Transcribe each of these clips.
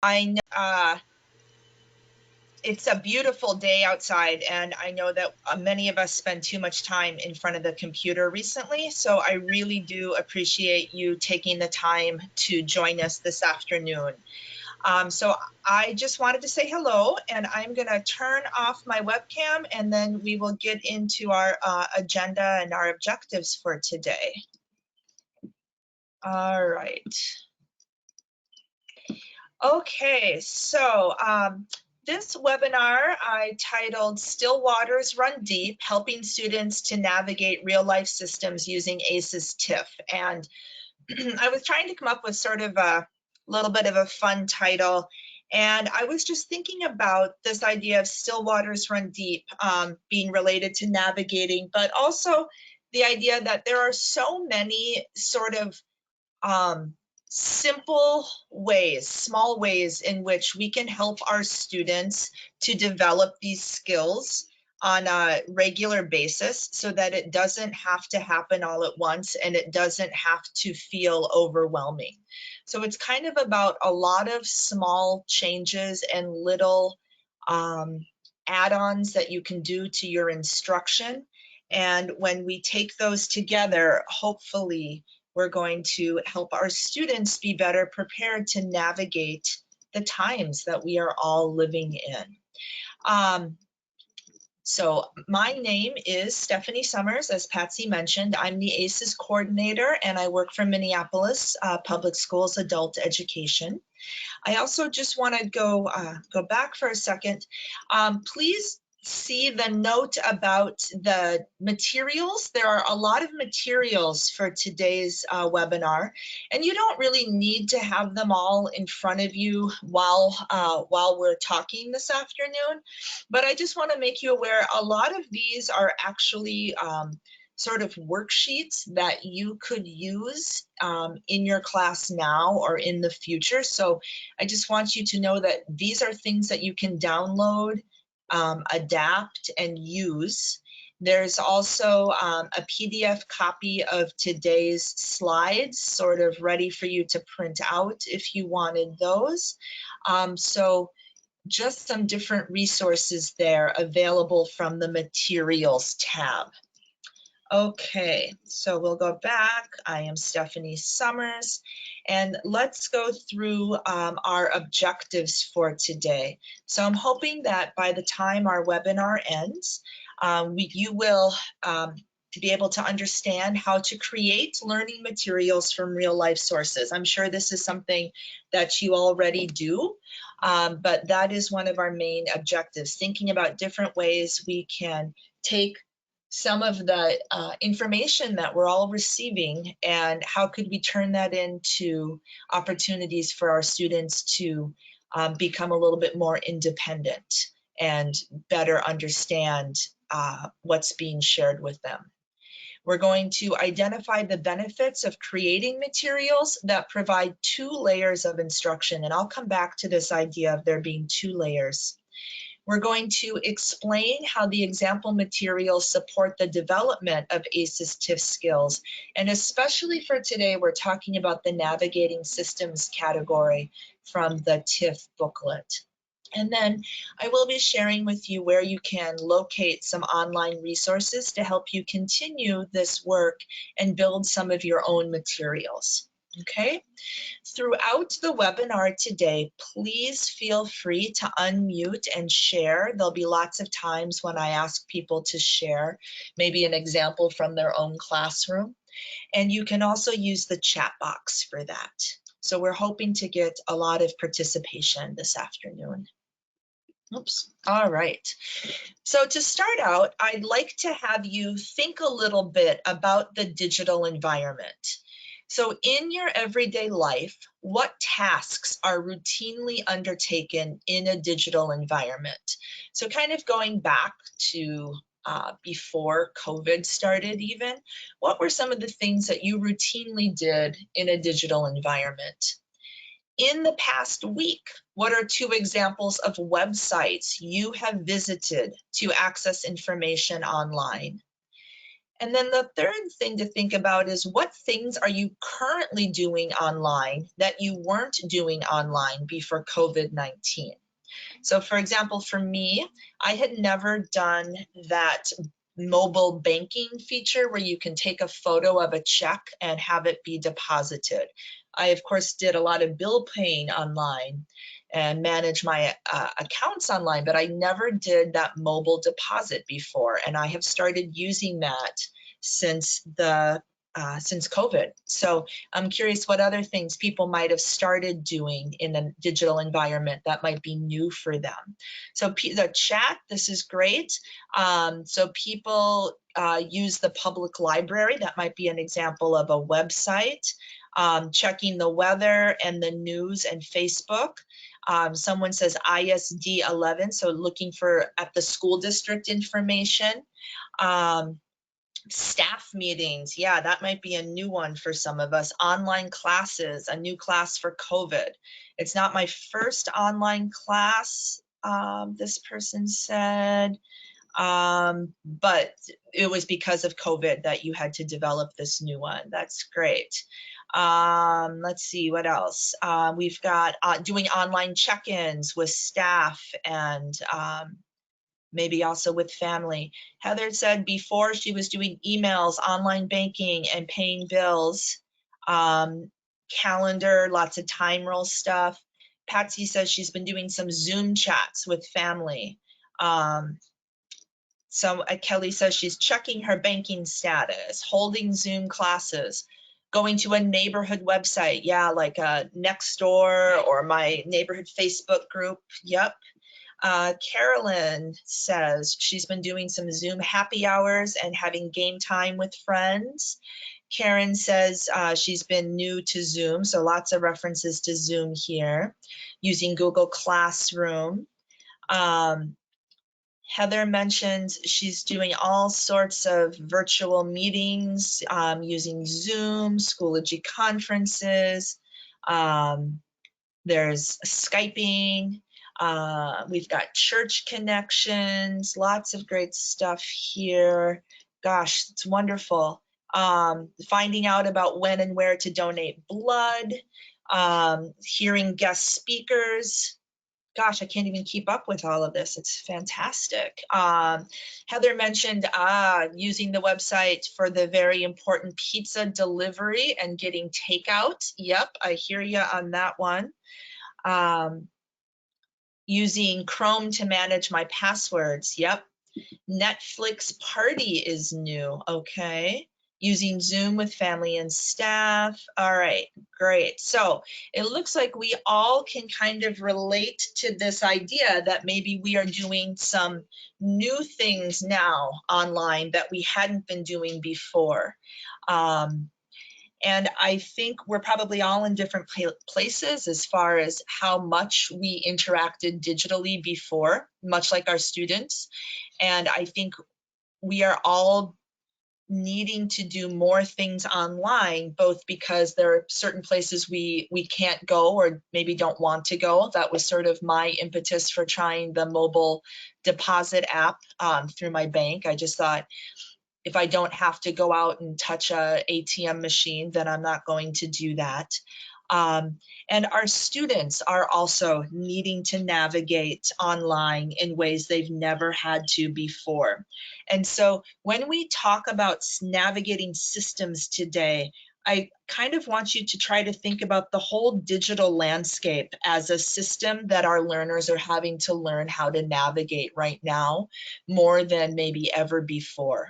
I know it's a beautiful day outside, and I know that many of us spend too much time in front of the computer recently. So I really do appreciate you taking the time to join us this afternoon. So I just wanted to say hello, and I'm going to turn off my webcam, and then we will get into our agenda and our objectives for today. All right. Okay, so this webinar I titled Still Waters Run Deep, Helping Students to Navigate Real-Life Systems Using ACES TIFF. And I was trying to come up with sort of a little bit of a fun title. And I was just thinking about this idea of still waters run deep being related to navigating, but also the idea that there are so many sort of simple ways, small ways in which we can help our students to develop these skills on a regular basis so that it doesn't have to happen all at once and it doesn't have to feel overwhelming. So it's kind of about a lot of small changes and little add-ons that you can do to your instruction. And when we take those together, hopefully we're going to help our students be better prepared to navigate the times that we are all living in. So my name is Stephanie Summers, as Patsy mentioned. I'm the ACES coordinator, and I work for Minneapolis Public Schools Adult Education. I also just want to go back for a second. Please see the note about the materials. There are a lot of materials for today's webinar, and you don't really need to have them all in front of you while we're talking this afternoon. But I just want to make you aware, a lot of these are actually sort of worksheets that you could use in your class now or in the future. So I just want you to know that these are things that you can download, adapt, and use. There's also a PDF copy of today's slides, sort of ready for you to print out if you wanted those. So just some different resources there available from the materials tab. Okay, so we'll go back. I am Stephanie Summers, and let's go through our objectives for today. So I'm hoping that by the time our webinar ends, you will be able to understand how to create learning materials from real life sources. I'm sure this is something that you already do, but that is one of our main objectives, thinking about different ways we can take some of the information that we're all receiving and how could we turn that into opportunities for our students to become a little bit more independent and better understand what's being shared with them. We're going to identify the benefits of creating materials that provide 2 layers of instruction, and I'll come back to this idea of there being 2 layers. We're going to explain how the example materials support the development of ACES TIFF skills. And especially for today, we're talking about the navigating systems category from the TIFF booklet. And then I will be sharing with you where you can locate some online resources to help you continue this work and build some of your own materials. Okay, throughout the webinar today, please feel free to unmute and share. There'll be lots of times when I ask people to share, maybe an example from their own classroom. And you can also use the chat box for that. So we're hoping to get a lot of participation this afternoon. Oops. All right. So to start out, I'd like to have you think a little bit about the digital environment. So in your everyday life, what tasks are routinely undertaken in a digital environment? So kind of going back to before COVID started even, what were some of the things that you routinely did in a digital environment? In the past week, what are 2 examples of websites you have visited to access information online? And then the third thing to think about is what things are you currently doing online that you weren't doing online before COVID-19? So for example, for me, I had never done that mobile banking feature where you can take a photo of a check and have it be deposited. I, of course, did a lot of bill paying online and manage my accounts online, but I never did that mobile deposit before. And I have started using that since since COVID. So I'm curious what other things people might have started doing in a digital environment that might be new for them. So the chat, this is great. So people use the public library. That might be an example of a website. Checking the weather and the news and Facebook. Someone says ISD 11, so looking for at the school district information. Staff meetings, yeah, that might be a new one for some of us. Online classes, a new class for COVID. It's not my first online class, this person said, but it was because of COVID that you had to develop this new one. That's great. Let's see, what else? We've got doing online check-ins with staff and maybe also with family. Heather said before she was doing emails, online banking, and paying bills, calendar, lots of time roll stuff. Patsy says she's been doing some Zoom chats with family. So Kelly says she's checking her banking status, holding Zoom classes, going to a neighborhood website. Yeah, like Nextdoor or my neighborhood Facebook group. Yep. Carolyn says she's been doing some Zoom happy hours and having game time with friends. Karen says she's been new to Zoom, so lots of references to Zoom here, using Google Classroom. Heather mentions she's doing all sorts of virtual meetings using Zoom, Schoology conferences. There's Skyping. We've got church connections, lots of great stuff here. Gosh, it's wonderful. Finding out about when and where to donate blood, hearing guest speakers. Gosh, I can't even keep up with all of this. It's fantastic. Heather mentioned using the website for the very important pizza delivery and getting takeout. Yep, I hear you on that one. Using Chrome to manage my passwords. Yep. Netflix Party is new. Okay. Using Zoom with family and staff. All right, great. So it looks like we all can kind of relate to this idea that maybe we are doing some new things now online that we hadn't been doing before. And I think we're probably all in different places as far as how much we interacted digitally before, much like our students. And I think we are all needing to do more things online, both because there are certain places we can't go or maybe don't want to go. That was sort of my impetus for trying the mobile deposit app through my bank. I just thought, if I don't have to go out and touch a ATM machine, then I'm not going to do that. And our students are also needing to navigate online in ways they've never had to before. And so when we talk about navigating systems today, I kind of want you to try to think about the whole digital landscape as a system that our learners are having to learn how to navigate right now, more than maybe ever before.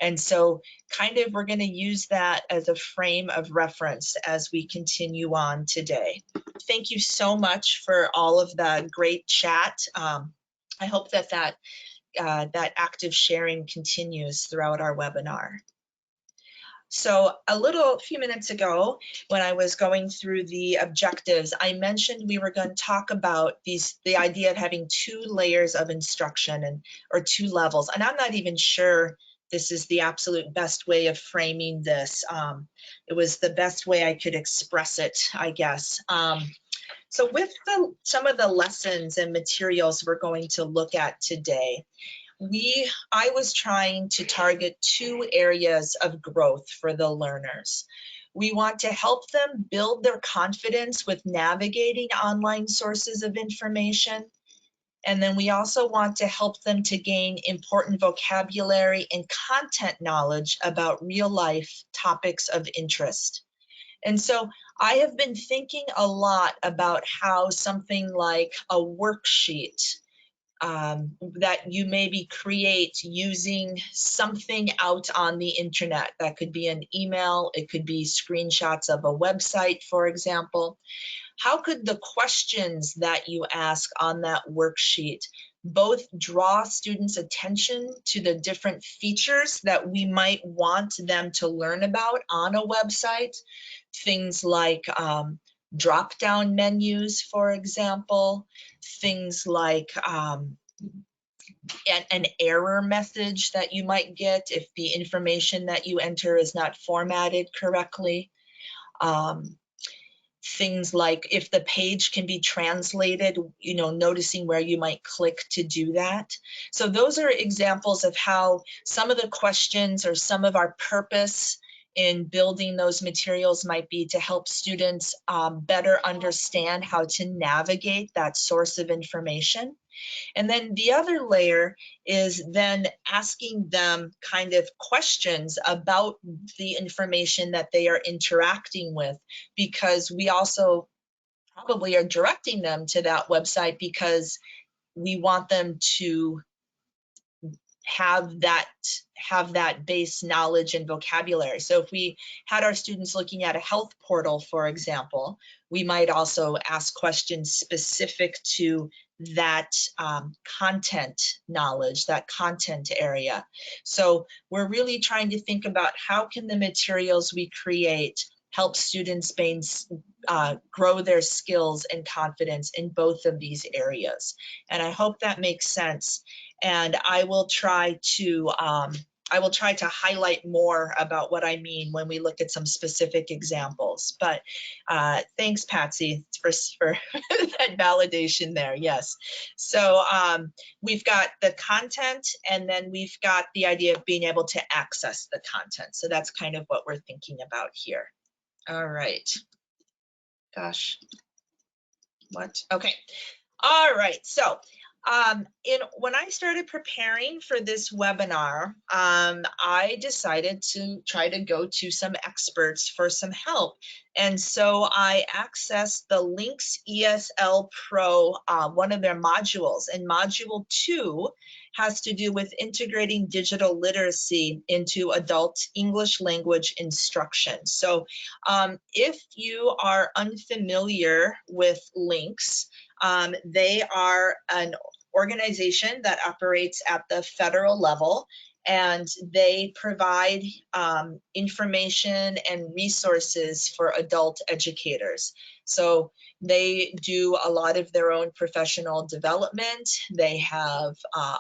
And so kind of we're going to use that as a frame of reference as we continue on today. Thank you so much for all of the great chat. I hope that that active sharing continues throughout our webinar. So a few minutes ago, when I was going through the objectives, I mentioned we were going to talk about the idea of having 2 layers of instruction or 2 levels. And I'm not even sure this is the absolute best way of framing this. It was the best way I could express it, I guess. So with some of the lessons and materials we're going to look at today, I was trying to target 2 areas of growth for the learners. We want to help them build their confidence with navigating online sources of information. And then we also want to help them to gain important vocabulary and content knowledge about real life topics of interest. And so I have been thinking a lot about how something like a worksheet that you maybe create using something out on the internet. That could be an email, it could be screenshots of a website, for example. How could the questions that you ask on that worksheet both draw students' attention to the different features that we might want them to learn about on a website? Things like drop-down menus, for example, things like an error message that you might get if the information that you enter is not formatted correctly. Things like if the page can be translated, you know, noticing where you might click to do that. So those are examples of how some of the questions or some of our purpose in building those materials might be to help students better understand how to navigate that source of information. And then the other layer is then asking them kind of questions about the information that they are interacting with, because we also probably are directing them to that website because we want them to have that base knowledge and vocabulary. So if we had our students looking at a health portal, for example, we might also ask questions specific to that content knowledge, that content area. So we're really trying to think about how can the materials we create help students grow their skills and confidence in both of these areas. And I hope that makes sense. And I will try to highlight more about what I mean when we look at some specific examples. But thanks, Patsy, for that validation there. Yes. So we've got the content, and then we've got the idea of being able to access the content. So that's kind of what we're thinking about here. All right. Gosh. What? Okay. All right. So when I started preparing for this webinar, I decided to try to go to some experts for some help. And so I accessed the Links ESL Pro, one of their modules, and module 2 has to do with integrating digital literacy into adult English language instruction. So if you are unfamiliar with Links, they are an organization that operates at the federal level, and they provide information and resources for adult educators. So they do a lot of their own professional development. They have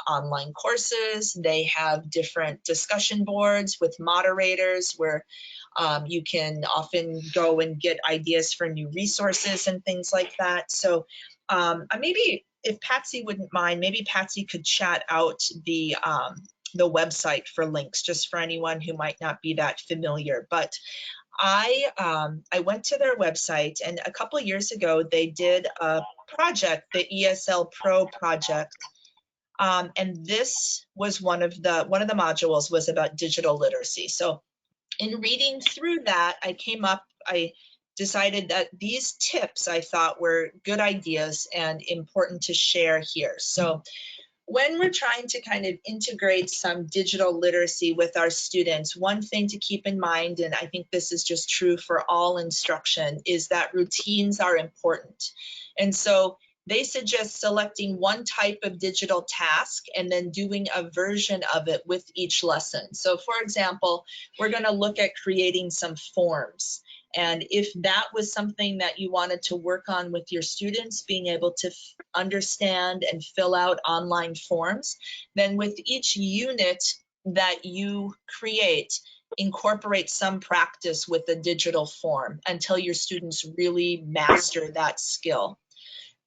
online courses. They have different discussion boards with moderators where you can often go and get ideas for new resources and things like that. So maybe if Patsy wouldn't mind, maybe Patsy could chat out the website for Links, just for anyone who might not be that familiar. But I went to their website, and a couple of years ago they did a project, the ESL Pro project, and this was one of the modules was about digital literacy. So in reading through that, I decided that these tips I thought were good ideas and important to share here. So when we're trying to kind of integrate some digital literacy with our students, one thing to keep in mind, and I think this is just true for all instruction, is that routines are important. And so they suggest selecting one type of digital task and then doing a version of it with each lesson. So for example, we're going to look at creating some forms. And if that was something that you wanted to work on with your students, being able to understand and fill out online forms, then with each unit that you create, incorporate some practice with a digital form until your students really master that skill.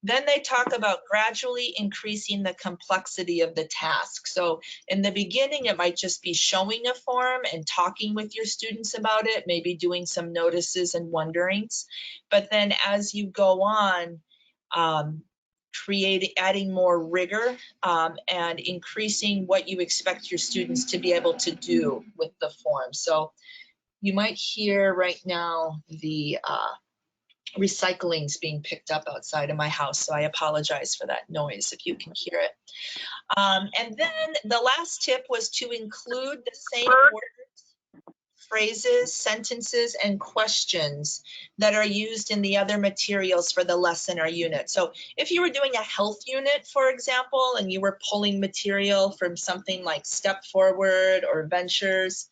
Then they talk about gradually increasing the complexity of the task. So in the beginning, it might just be showing a form and talking with your students about it, maybe doing some notices and wonderings. But then as you go on, adding more rigor and increasing what you expect your students to be able to do with the form. So you might hear right now the recycling's being picked up outside of my house, so I apologize for that noise if you can hear it. And then the last tip was to include the same words, phrases, sentences, and questions that are used in the other materials for the lesson or unit. So if you were doing a health unit, for example, and you were pulling material from something like Step Forward or Ventures,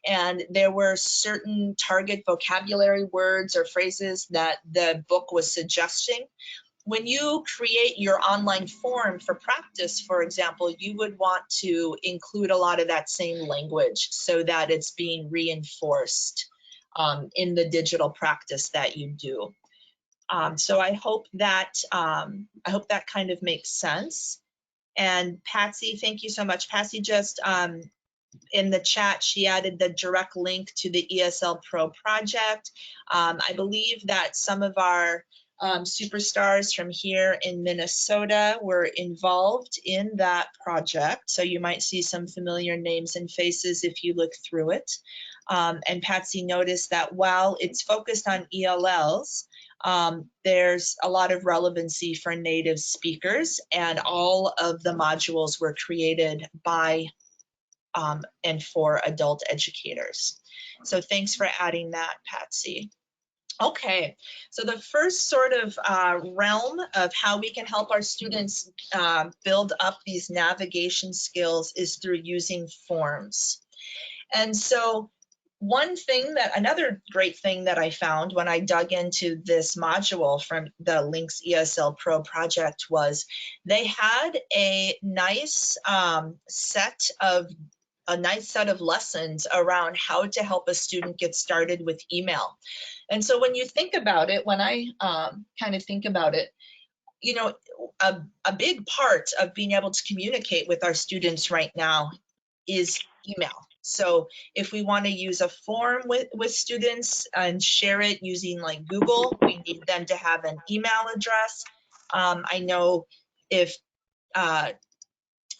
and there were certain target vocabulary words or phrases that the book was suggesting, when you create your online form for practice, for example, you would want to include a lot of that same language so that it's being reinforced in the digital practice that you do. So I hope that kind of makes sense. And Patsy, thank you so much. Patsy just in the chat, she added the direct link to the ESL Pro project. I believe that some of our superstars from here in Minnesota were involved in that project. So you might see some familiar names and faces if you look through it. And Patsy noticed that while it's focused on ELLs, there's a lot of relevancy for native speakers, and all of the modules were created by and for adult educators. So thanks for adding that, Patsy. Okay, so the first sort of realm of how we can help our students build up these navigation skills is through using forms. And so another great thing that I found when I dug into this module from the Links ESL Pro project was they had a nice set of lessons around how to help a student get started with email. And so when you think about it, when I kind of think about it, you know, a big part of being able to communicate with our students right now is email. So if we want to use a form with students and share it using like Google, we need them to have an email address. I know if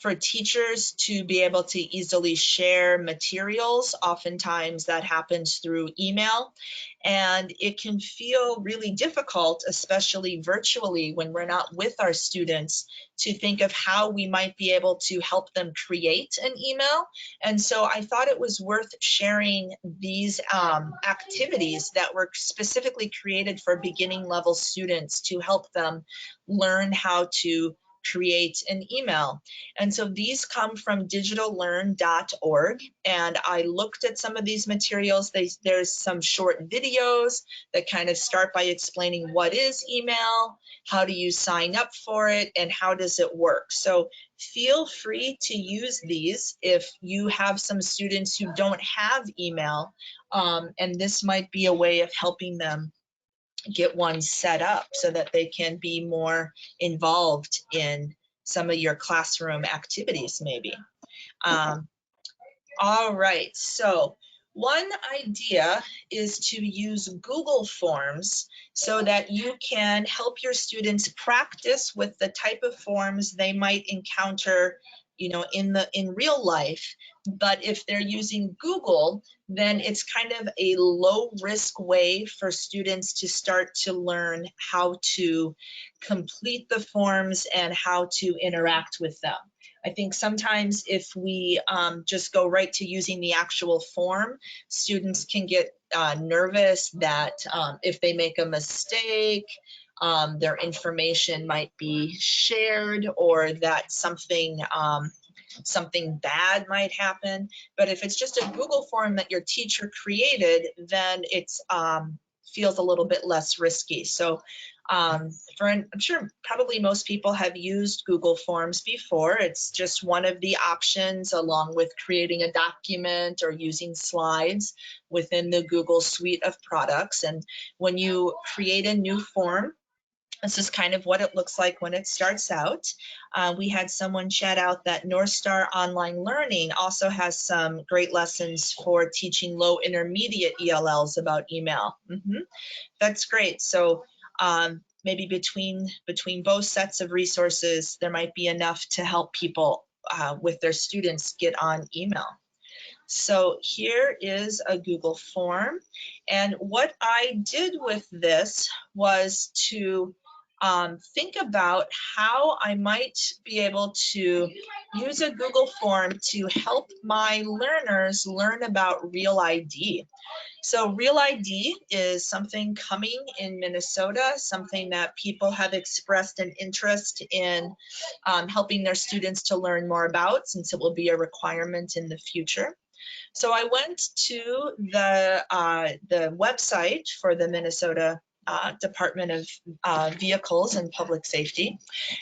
for teachers to be able to easily share materials, oftentimes that happens through email. And it can feel really difficult, especially virtually when we're not with our students, to think of how we might be able to help them create an email. And so I thought it was worth sharing these activities that were specifically created for beginning level students to help them learn how to create an email. And so these come from digitallearn.org, and I looked at some of these materials. There's some short videos that kind of start by explaining what is email, how do you sign up for it, and how does it work. So feel free to use these if you have some students who don't have email, and this might be a way of helping them get one set up so that they can be more involved in some of your classroom activities maybe. All right, so one idea is to use Google Forms so that you can help your students practice with the type of forms they might encounter, you know, in real life. But if they're using Google, then it's kind of a low risk way for students to start to learn how to complete the forms and how to interact with them. I think sometimes if we just go right to using the actual form, students can get nervous that if they make a mistake, their information might be shared, or that something bad might happen. But if it's just a Google form that your teacher created, then it's feels a little bit less risky. So I'm sure probably most people have used Google Forms before. It's just one of the options, along with creating a document or using slides within the Google suite of products. And when you create a new form, This is kind of what it looks like when it starts out. We had someone chat out that North Star Online Learning also has some great lessons for teaching low intermediate ELLs about email. That's great. So maybe between both sets of resources, there might be enough to help people with their students get on email. So here is a Google form. And what I did with this was to think about how I might be able to use a Google form to help my learners learn about Real ID. So Real ID is something coming in Minnesota, something that people have expressed an interest in helping their students to learn more about, since it will be a requirement in the future. So I went to the website for the Minnesota Department of Vehicles and Public Safety,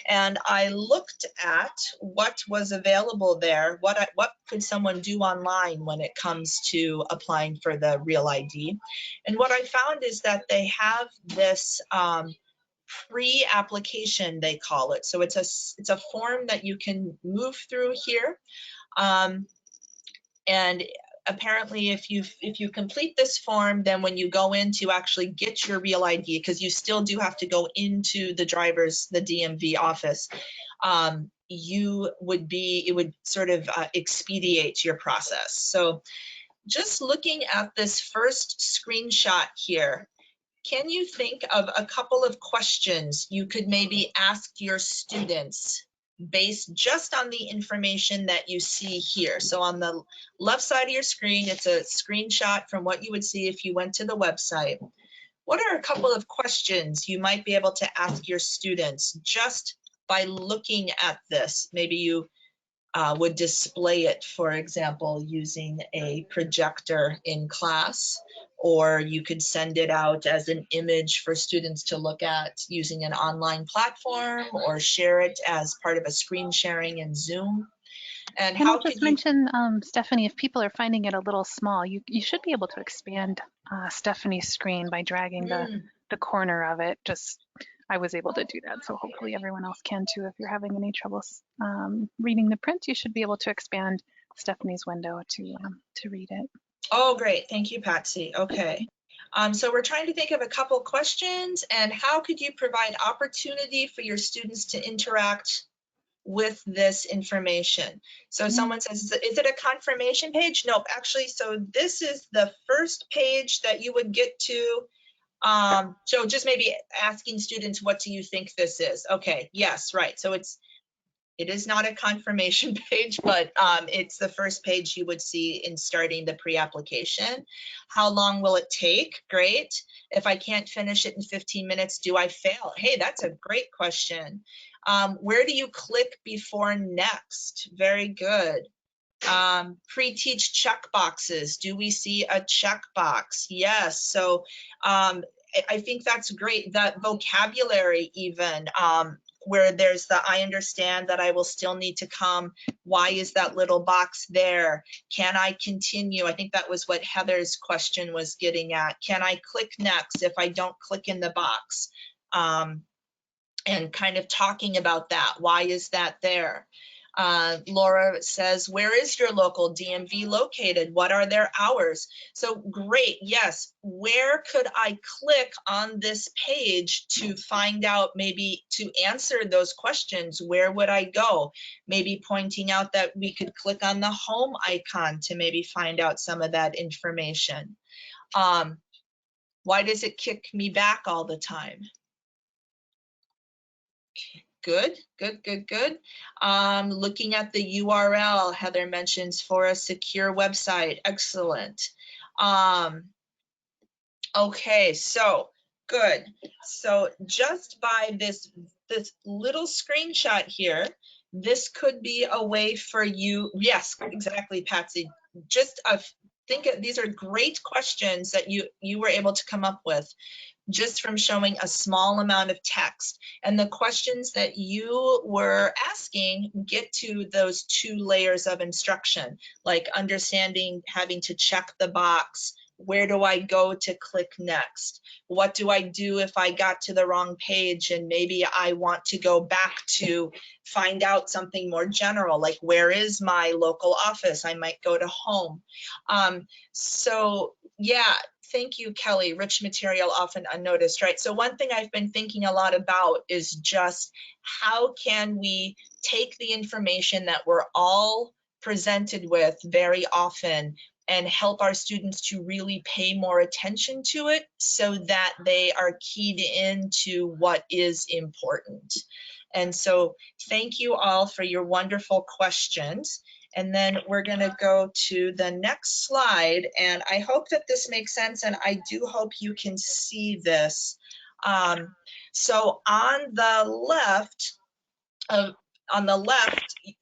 and I looked at what was available there. What could someone do online when it comes to applying for the Real ID? And what I found is that they have this pre-application, they call it. So it's a form that you can move through here. And apparently if you complete this form, then when you go in to actually get your Real ID, because you still do have to go into the DMV office, it would sort of expedite your process. So just looking at this first screenshot here, can you think of a couple of questions you could maybe ask your students based just on the information that you see here? So on the left side of your screen, it's a screenshot from what you would see if you went to the website. What are a couple of questions you might be able to ask your students just by looking at this? Maybe you would display it, for example, using a projector in class, or you could send it out as an image for students to look at using an online platform, or share it as part of a screen sharing in Zoom. And I'll just mention, Stephanie, if people are finding it a little small, you should be able to expand Stephanie's screen by dragging the corner of it. I was able to do that, so hopefully everyone else can too. If you're having any trouble reading the print, you should be able to expand Stephanie's window to read it. Oh, great. Thank you, Patsy. Okay. So we're trying to think of a couple questions, and how could you provide opportunity for your students to interact with this information? So someone says, is it a confirmation page? Nope, actually, so this is the first page that you would get to. So just maybe asking students, what do you think this is? Okay, yes, right. So it is not a confirmation page, but it's the first page you would see in starting the pre-application. How long will it take? Great. If I can't finish it in 15 minutes, do I fail? Hey, that's a great question. Where do you click before next? Very good. Pre-teach checkboxes. Do we see a checkbox? Yes. So I think that's great. That vocabulary even, where there's the I understand that I will still need to come. Why is that little box there? Can I continue? I think that was what Heather's question was getting at. Can I click next if I don't click in the box? And kind of talking about that. Why is that there? Laura says, where is your local DMV located? What are their hours? So great, yes. Where could I click on this page to find out, maybe to answer those questions? Where would I go? Maybe pointing out that we could click on the home icon to maybe find out some of that information. Why does it kick me back all the time? Good, good, good, good. Looking at the URL, Heather mentions for a secure website. Excellent. Okay, so good. So just by this little screenshot here, this could be a way for you. Yes, exactly, Patsy. Just think these are great questions that you were able to come up with just from showing a small amount of text. And the questions that you were asking get to those 2 layers of instruction, like understanding, having to check the box, where do I go to click next? What do I do if I got to the wrong page and maybe I want to go back to find out something more general, like where is my local office? I might go to home. So yeah, thank you, Kelly. Rich material often unnoticed, right? So one thing I've been thinking a lot about is just how can we take the information that we're all presented with very often and help our students to really pay more attention to it so that they are keyed into what is important. And so thank you all for your wonderful questions. And then we're going to go to the next slide. And I hope that this makes sense. And I do hope you can see this. So on the left,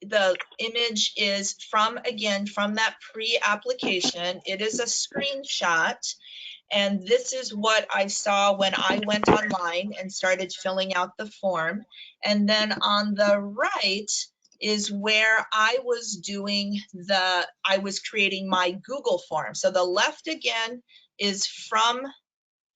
the image is from, again, from that pre-application. It is a screenshot. And this is what I saw when I went online and started filling out the form. And then on the right is where I was creating my Google form. So the left again is from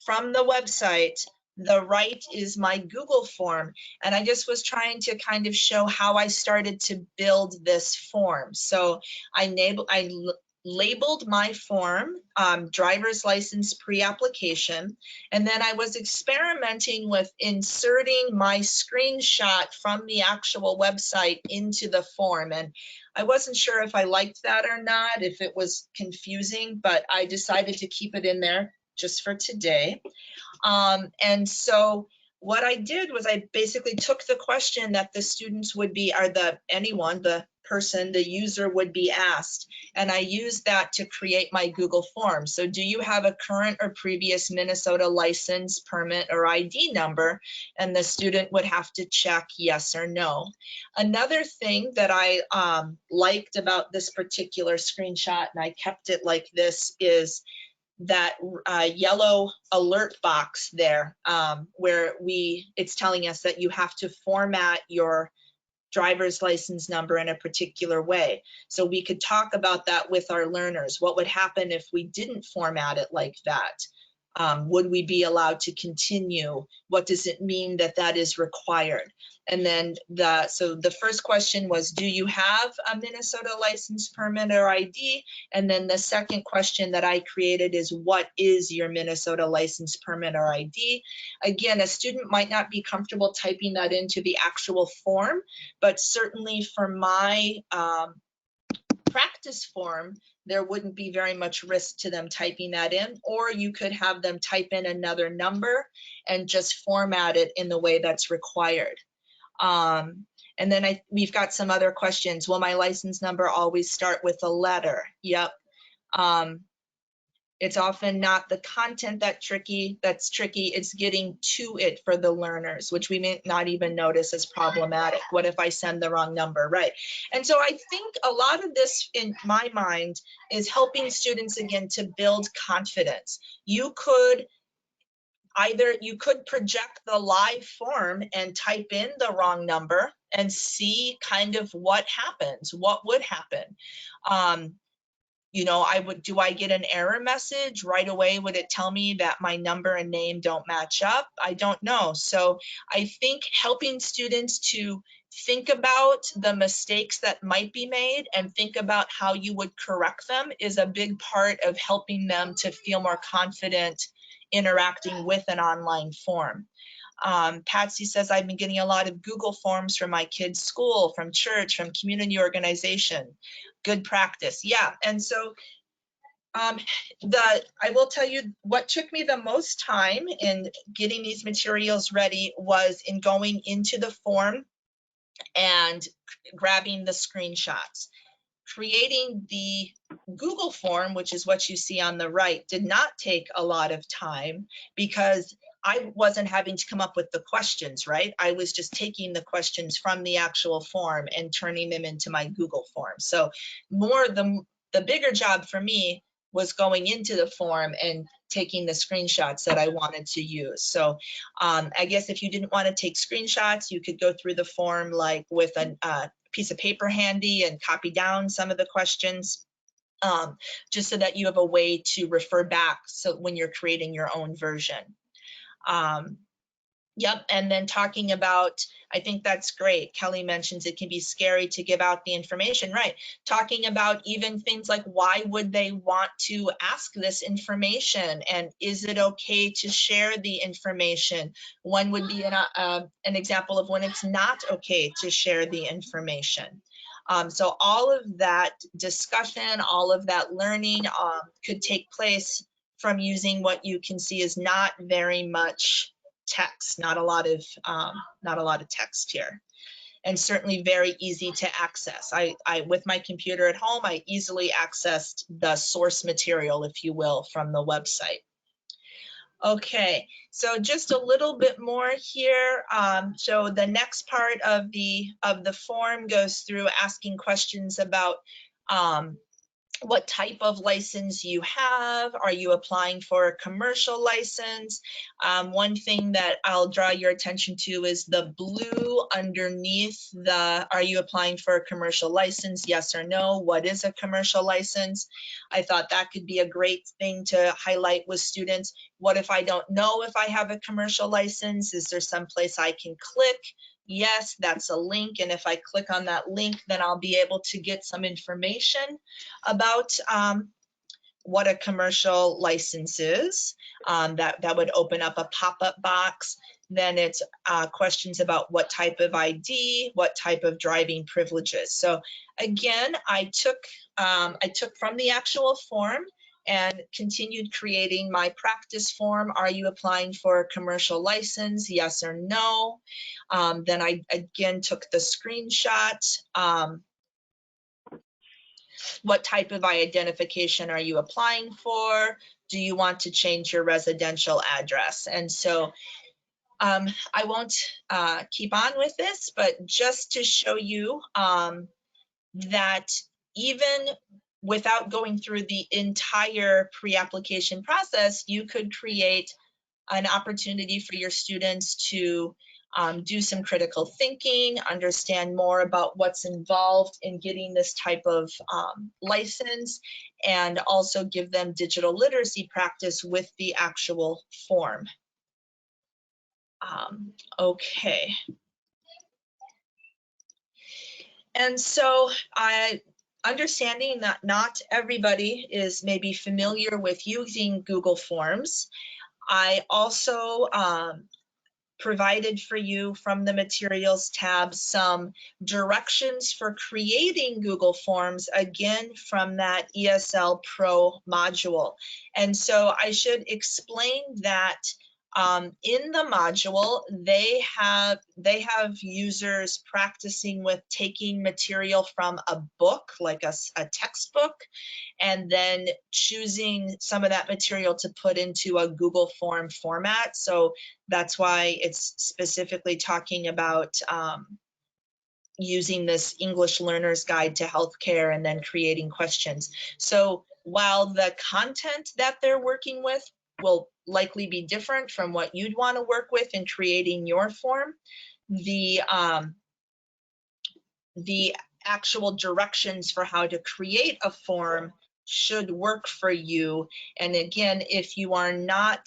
the website. The right is my Google form. And I just was trying to kind of show how I started to build this form. So I labeled my form driver's license pre-application, and then I was experimenting with inserting my screenshot from the actual website into the form, and I wasn't sure if I liked that or not, if it was confusing, but I decided to keep it in there just for today. And so what I did was I basically took the question that the students would be, or the person, the user would be asked, and I used that to create my Google form. So do you have a current or previous Minnesota license, permit, or ID number? And the student would have to check yes or no. Another thing that I liked about this particular screenshot, and I kept it like this, is that yellow alert box there where it's telling us that you have to format your driver's license number in a particular way. So we could talk about that with our learners. What would happen if we didn't format it like that? Would we be allowed to continue? What does it mean that that is required? And then so the first question was, do you have a Minnesota license, permit, or ID? And then the second question that I created is, what is your Minnesota license, permit, or ID? Again, a student might not be comfortable typing that into the actual form, but certainly for my practice form, there wouldn't be very much risk to them typing that in, or you could have them type in another number and just format it in the way that's required. And then we've got some other questions. Will my license number always start with a letter? Yep. It's often not the content that's tricky, it's getting to it for the learners, which we may not even notice as problematic. What if I send the wrong number, right? And so I think a lot of this, in my mind, is helping students, again, to build confidence. You could project the live form and type in the wrong number and see kind of what happens, what would happen. You know, do I get an error message right away? Would it tell me that my number and name don't match up? I don't know. So I think helping students to think about the mistakes that might be made and think about how you would correct them is a big part of helping them to feel more confident interacting with an online form. Patsy says, I've been getting a lot of Google forms from my kids' school, from church, from community organization. Good practice. Yeah. And so I will tell you what took me the most time in getting these materials ready was in going into the form and grabbing the screenshots. Creating the Google form, which is what you see on the right, did not take a lot of time because I wasn't having to come up with the questions, right? I was just taking the questions from the actual form and turning them into my Google form. So the bigger job for me was going into the form and taking the screenshots that I wanted to use. So I guess if you didn't want to take screenshots, you could go through the form like with a piece of paper handy and copy down some of the questions. just so that you have a way to refer back so when you're creating your own version. Yep, and then talking about, I think that's great. Kelly mentions it can be scary to give out the information, right? Talking about even things like, why would they want to ask this information? And is it okay to share the information? One would be an example of when it's not okay to share the information. So all of that discussion, all of that learning could take place from using what you can see is not very much text, not a lot of text here, and certainly very easy to access. I with my computer at home, I easily accessed the source material, if you will, from the website. Okay, so just a little bit more here. So the next part of the form goes through asking questions about what type of license you have. Are you applying for a commercial license? One thing that I'll draw your attention to is the blue underneath the, are you applying for a commercial license? Yes or no? What is a commercial license? I thought that could be a great thing to highlight with students. What if I don't know if I have a commercial license? Is there some place I can click? Yes, that's a link, and if I click on that link, then I'll be able to get some information about what a commercial license is. That would open up a pop-up box. Then it's questions about what type of ID, what type of driving privileges. So again, I took from the actual form and continued creating my practice form. Are you applying for a commercial license? Yes or no? Then I again took the screenshot. What type of identification are you applying for? Do you want to change your residential address? And so I won't keep on with this, but just to show you that even without going through the entire pre-application process, you could create an opportunity for your students to do some critical thinking, understand more about what's involved in getting this type of license, and also give them digital literacy practice with the actual form. Okay. And so understanding that not everybody is maybe familiar with using Google Forms, I also provided for you from the materials tab some directions for creating Google Forms, again from that ESL Pro module. And so I should explain that in the module, they have users practicing with taking material from a book, like a textbook, and then choosing some of that material to put into a Google Form format. So that's why it's specifically talking about using this English Learner's Guide to Healthcare and then creating questions. So while the content that they're working with will likely be different from what you'd want to work with in creating your form, the actual directions for how to create a form should work for you. And again, if you are not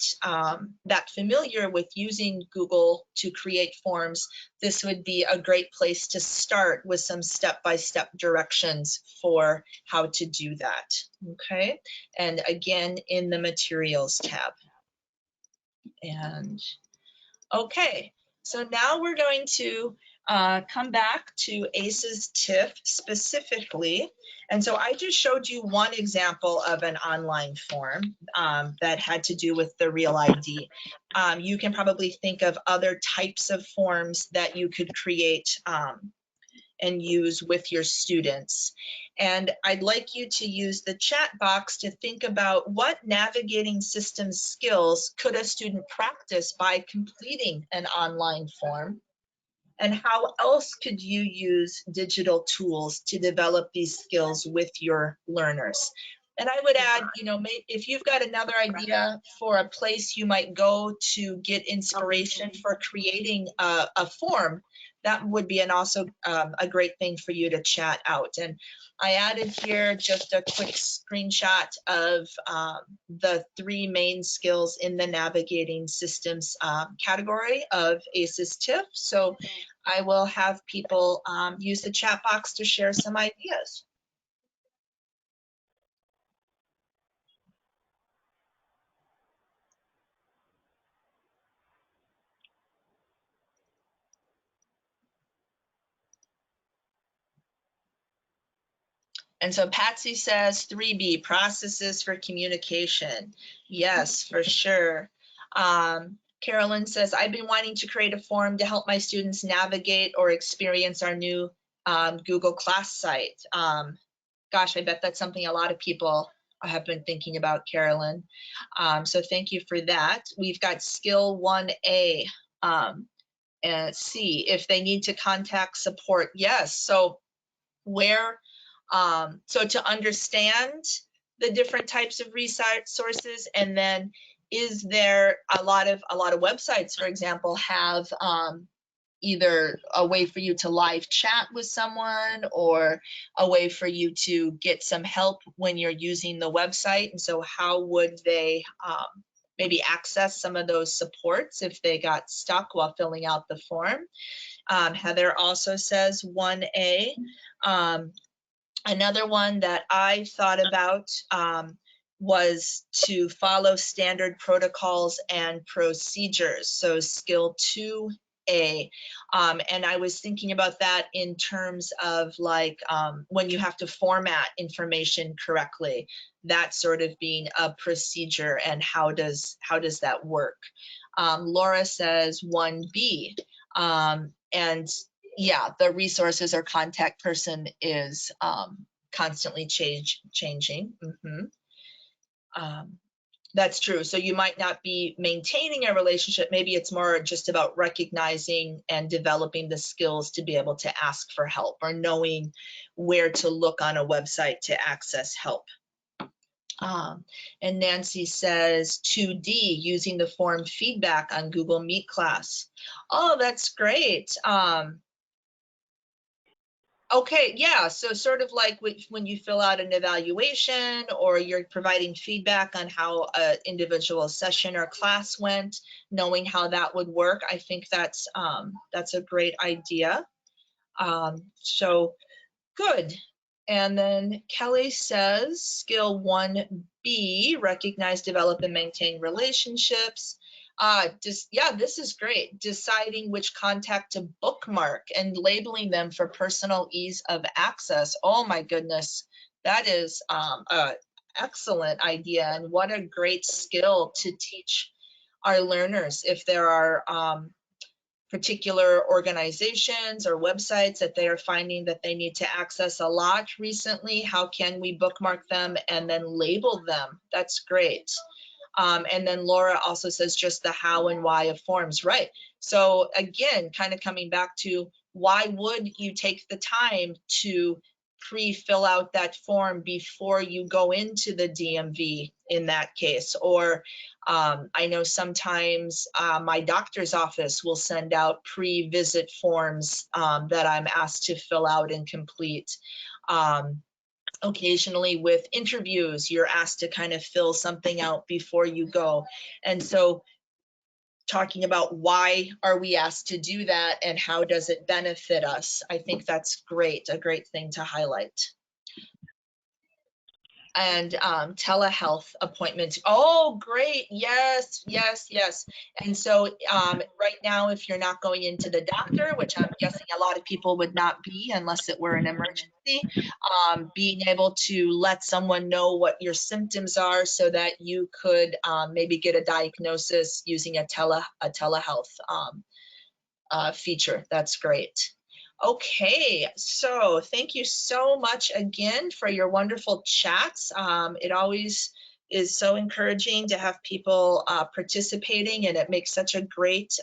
that familiar with using Google to create forms, this would be a great place to start with some step-by-step directions for how to do that. Okay, and again, in the materials tab. And okay, so now we're going to come back to ACES TIFF specifically. And so I just showed you one example of an online form that had to do with the Real ID. You can probably think of other types of forms that you could create and use with your students. And I'd like you to use the chat box to think about what navigating system skills could a student practice by completing an online form, and how else could you use digital tools to develop these skills with your learners. And I would add, you know, if you've got another idea for a place you might go to get inspiration for creating a form, that would be also a great thing for you to chat out. And I added here just a quick screenshot of the 3 main skills in the navigating systems category of ACES TIF. So I will have people use the chat box to share some ideas. And so Patsy says 3B, processes for communication. Yes, for sure. Carolyn says, I've been wanting to create a form to help my students navigate or experience our new Google Class site. Gosh, I bet that's something a lot of people have been thinking about, Carolyn. So thank you for that. We've got skill 1A and C, if they need to contact support. Yes, so where so to understand the different types of resources, and then is there a lot of websites, for example, have either a way for you to live chat with someone or a way for you to get some help when you're using the website. And so how would they maybe access some of those supports if they got stuck while filling out the form? Heather also says 1A. Another one that I thought about was to follow standard protocols and procedures. So skill 2A. And I was thinking about that in terms of like when you have to format information correctly, that sort of being a procedure, and how does that work? Laura says 1B. And yeah, the resources or contact person is constantly changing. That's true. So you might not be maintaining a relationship. Maybe it's more just about recognizing and developing the skills to be able to ask for help, or knowing where to look on a website to access help. And Nancy says 2D, using the form feedback on Google Meet class. Oh, that's great. Okay, yeah, so sort of like when you fill out an evaluation or you're providing feedback on how an individual session or class went, knowing how that would work, I think that's a great idea. So good. And then Kelly says skill 1B, recognize, develop, and maintain relationships. Yeah, this is great. Deciding which contact to bookmark and labeling them for personal ease of access. Oh my goodness, that is an excellent idea, and what a great skill to teach our learners. If there are particular organizations or websites that they are finding that they need to access a lot recently, how can we bookmark them and then label them? That's great. And then Laura also says just the how and why of forms, right? So again, kind of coming back to why would you take the time to pre-fill out that form before you go into the DMV in that case? Or I know sometimes my doctor's office will send out pre-visit forms that I'm asked to fill out and complete. Occasionally with interviews, you're asked to kind of fill something out before you go. And so talking about why are we asked to do that and how does it benefit us, I think that's great, a great thing to highlight. And telehealth appointments. Oh, great. Yes, yes, yes. And so right now, if you're not going into the doctor, which I'm guessing a lot of people would not be unless it were an emergency, being able to let someone know what your symptoms are so that you could maybe get a diagnosis using a telehealth feature. That's great. Okay, so thank you so much again for your wonderful chats. It always is so encouraging to have people participating, and it makes such a great,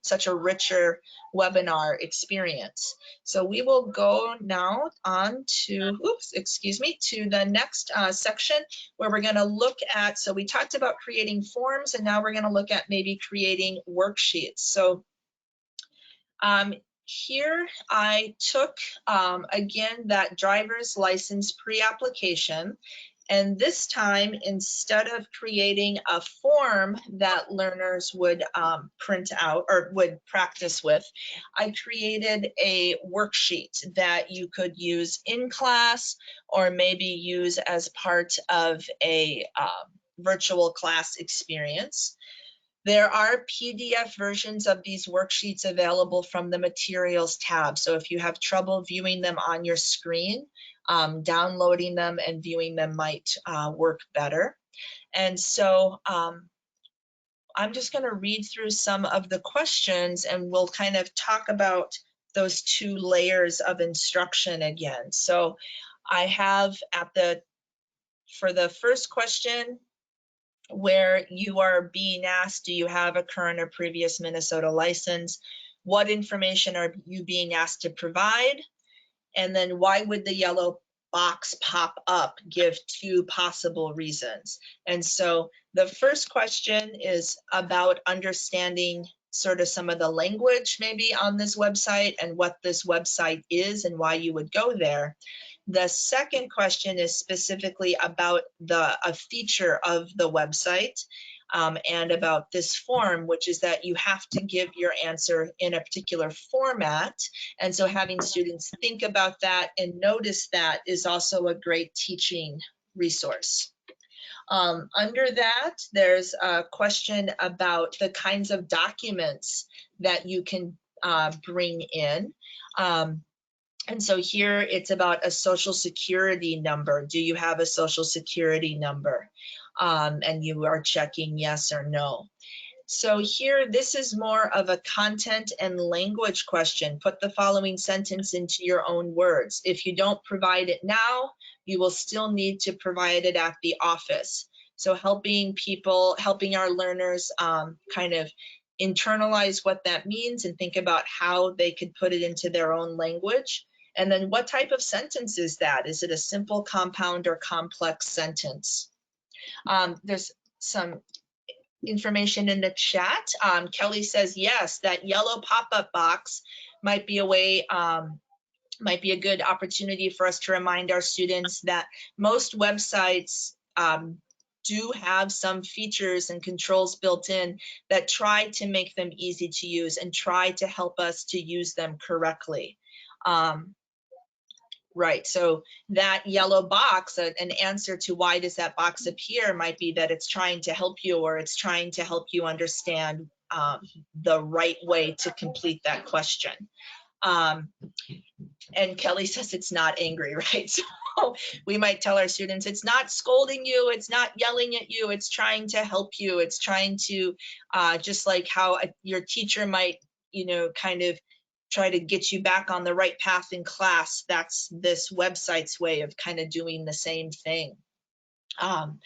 such a richer webinar experience. So we will go now on to, to the next section where we're going to look at, so we talked about creating forms, and now we're going to look at maybe creating worksheets. So Here I took, again, that driver's license pre-application, and this time, instead of creating a form that learners would print out or would practice with, I created a worksheet that you could use in class or maybe use as part of a virtual class experience. There are PDF versions of these worksheets available from the materials tab. So if you have trouble viewing them on your screen, downloading them and viewing them might work better. And so I'm just going to read through some of the questions and we'll kind of talk about those two layers of instruction again. So I have for the first question, where you are being asked, do you have a current or previous Minnesota license? What information are you being asked to provide? And then why would the yellow box pop up? Give two possible reasons. And so the first question is about understanding sort of some of the language maybe on this website and what this website is and why you would go there. The second question is specifically about a feature of the website and about this form, which is that you have to give your answer in a particular format. And so having students think about that and notice that is also a great teaching resource. Under that, there's a question about the kinds of documents that you can bring in. And so here it's about a social security number. Do you have a social security number? And you are checking yes or no. So here, this is more of a content and language question. Put the following sentence into your own words. If you don't provide it now, you will still need to provide it at the office. So helping our learners kind of internalize what that means and think about how they could put it into their own language. And then what type of sentence is that? Is it a simple, compound, or complex sentence? There's some information in the chat. Kelly says, yes, that yellow pop-up box might be a way, might be a good opportunity for us to remind our students that most websites do have some features and controls built in that try to make them easy to use and try to help us to use them correctly. Right, so that yellow box, an answer to why does that box appear might be that it's trying to help you or it's trying to help you understand the right way to complete that question. And Kelly says it's not angry, right? So we might tell our students, it's not scolding you, it's not yelling at you, it's trying to help you, it's trying to, just like how your teacher might, kind of try to get you back on the right path in class. That's this website's way of kind of doing the same thing. And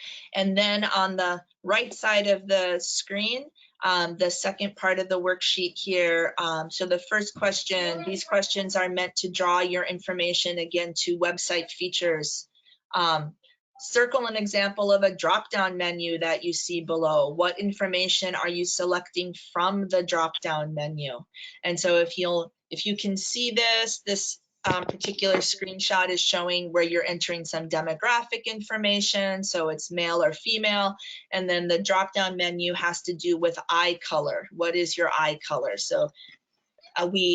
then on the right side of the screen, the second part of the worksheet here. So the first question, these questions are meant to draw your information again to website features. Circle an example of a drop-down menu that you see below. What information are you selecting from the drop-down menu? And so if you can see this particular screenshot is showing where you're entering some demographic information, so it's male or female, and then the drop-down menu has to do with eye color. What is your eye color? So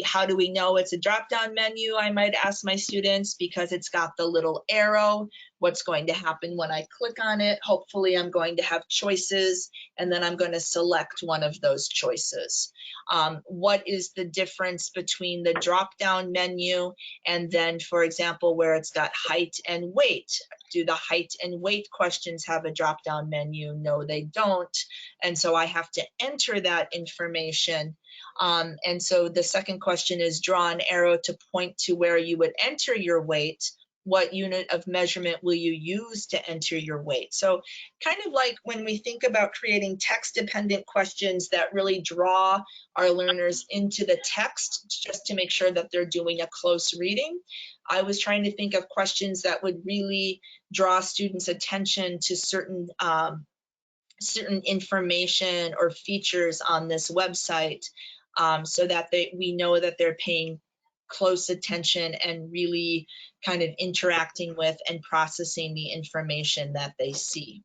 how do we know it's a drop-down menu? I might ask my students, because it's got the little arrow. What's going to happen when I click on it? Hopefully I'm going to have choices, and then I'm going to select one of those choices. What is the difference between the drop-down menu and then, for example, where it's got height and weight? Do the height and weight questions have a drop-down menu? No, they don't. And so I have to enter that information. And so the second question is draw an arrow to point to where you would enter your weight. What unit of measurement will you use to enter your weight? So kind of like when we think about creating text-dependent questions that really draw our learners into the text just to make sure that they're doing a close reading, I was trying to think of questions that would really draw students' attention to certain information or features on this website. so that we know that they're paying close attention and really kind of interacting with and processing the information that they see.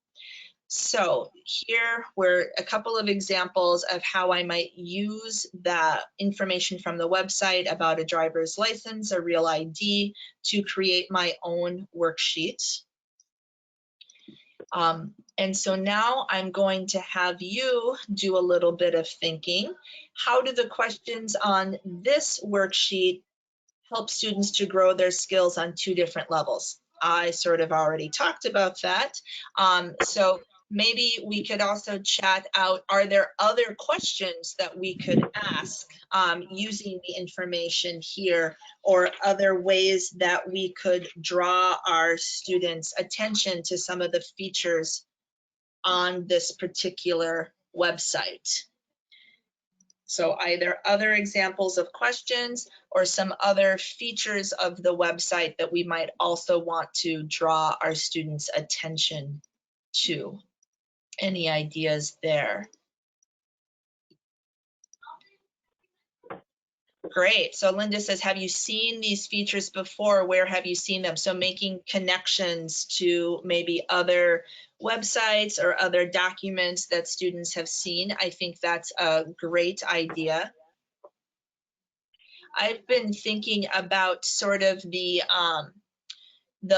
So here were a couple of examples of how I might use the information from the website about a driver's license, a real ID, to create my own worksheet. And so now I'm going to have you do a little bit of thinking. How do the questions on this worksheet help students to grow their skills on 2 different levels? I sort of already talked about that. So maybe we could also chat out, are there other questions that we could ask using the information here, or other ways that we could draw our students' attention to some of the features on this particular website? So either other examples of questions or some other features of the website that we might also want to draw our students' attention to. Any ideas there? Great. So Linda says, have you seen these features before? Where have you seen them? So making connections to maybe other websites or other documents that students have seen. I think that's a great idea. I've been thinking about sort of the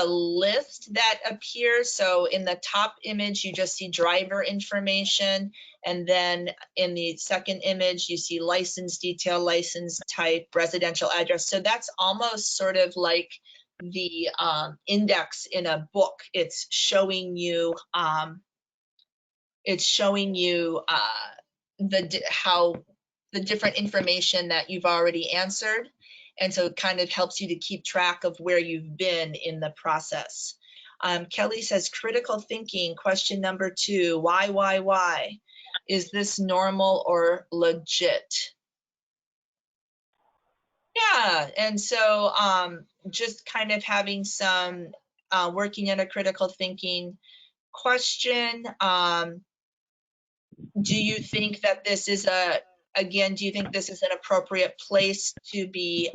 list that appears. So in the top image, you just see driver information. And then in the second image, you see license detail, license type, residential address. So that's almost sort of like the index in a book. It's showing you how the different information that you've already answered. And so it kind of helps you to keep track of where you've been in the process. Kelly says, critical thinking, question number 2, why? Is this normal or legit? Yeah, and so just kind of having some working in a critical thinking question. Do you think that this is do you think this is an appropriate place to be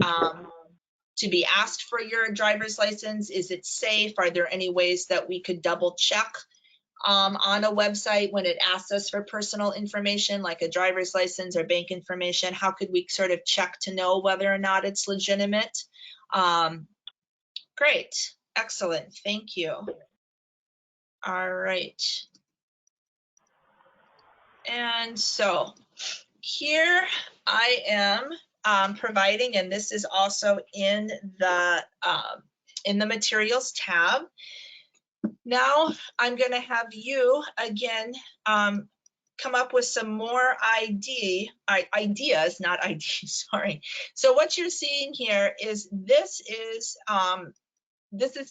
asked for your driver's license? Is it safe? Are there any ways that we could double check on a website when it asks us for personal information, like a driver's license or bank information? How could we sort of check to know whether or not it's legitimate? Great, excellent, thank you. All right. And so here I am providing, and this is also in the materials tab. Now I'm going to have you again come up with some more ideas, not IDs, sorry. So what you're seeing here is this is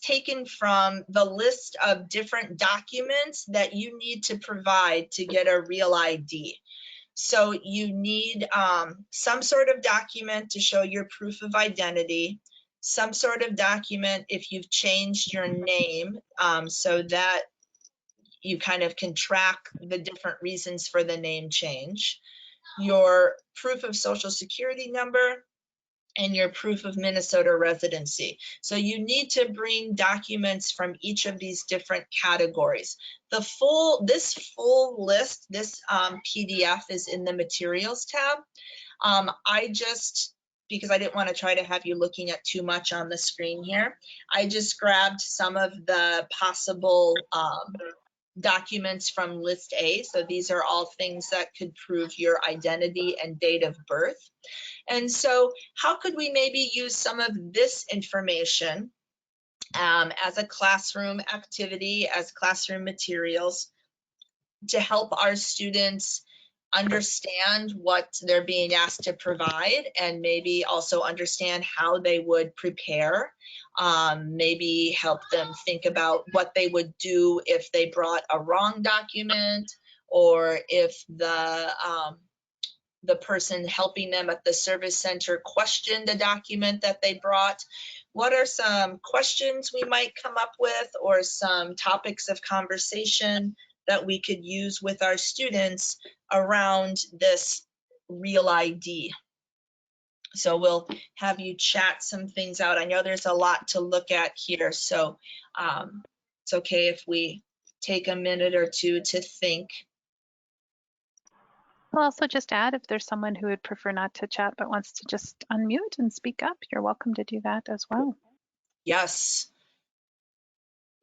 taken from the list of different documents that you need to provide to get a real ID. So you need some sort of document to show your proof of identity, some sort of document if you've changed your name so that you kind of can track the different reasons for the name change, your proof of social security number, and your proof of Minnesota residency. So you need to bring documents from each of these different categories. This full list, this PDF is in the materials tab. Because I didn't want to try to have you looking at too much on the screen here, I just grabbed some of the possible documents from list A. So these are all things that could prove your identity and date of birth. And so how could we maybe use some of this information as a classroom activity, as classroom materials, to help our students understand what they're being asked to provide, and maybe also understand how they would prepare, maybe help them think about what they would do if they brought a wrong document, or if the person helping them at the service center questioned the document that they brought. What are some questions we might come up with, or some topics of conversation that we could use with our students around this real ID. So we'll have you chat some things out. I know there's a lot to look at here, so it's okay if we take a minute or two to think. I'll also just add, if there's someone who would prefer not to chat but wants to just unmute and speak up, you're welcome to do that as well. Yes.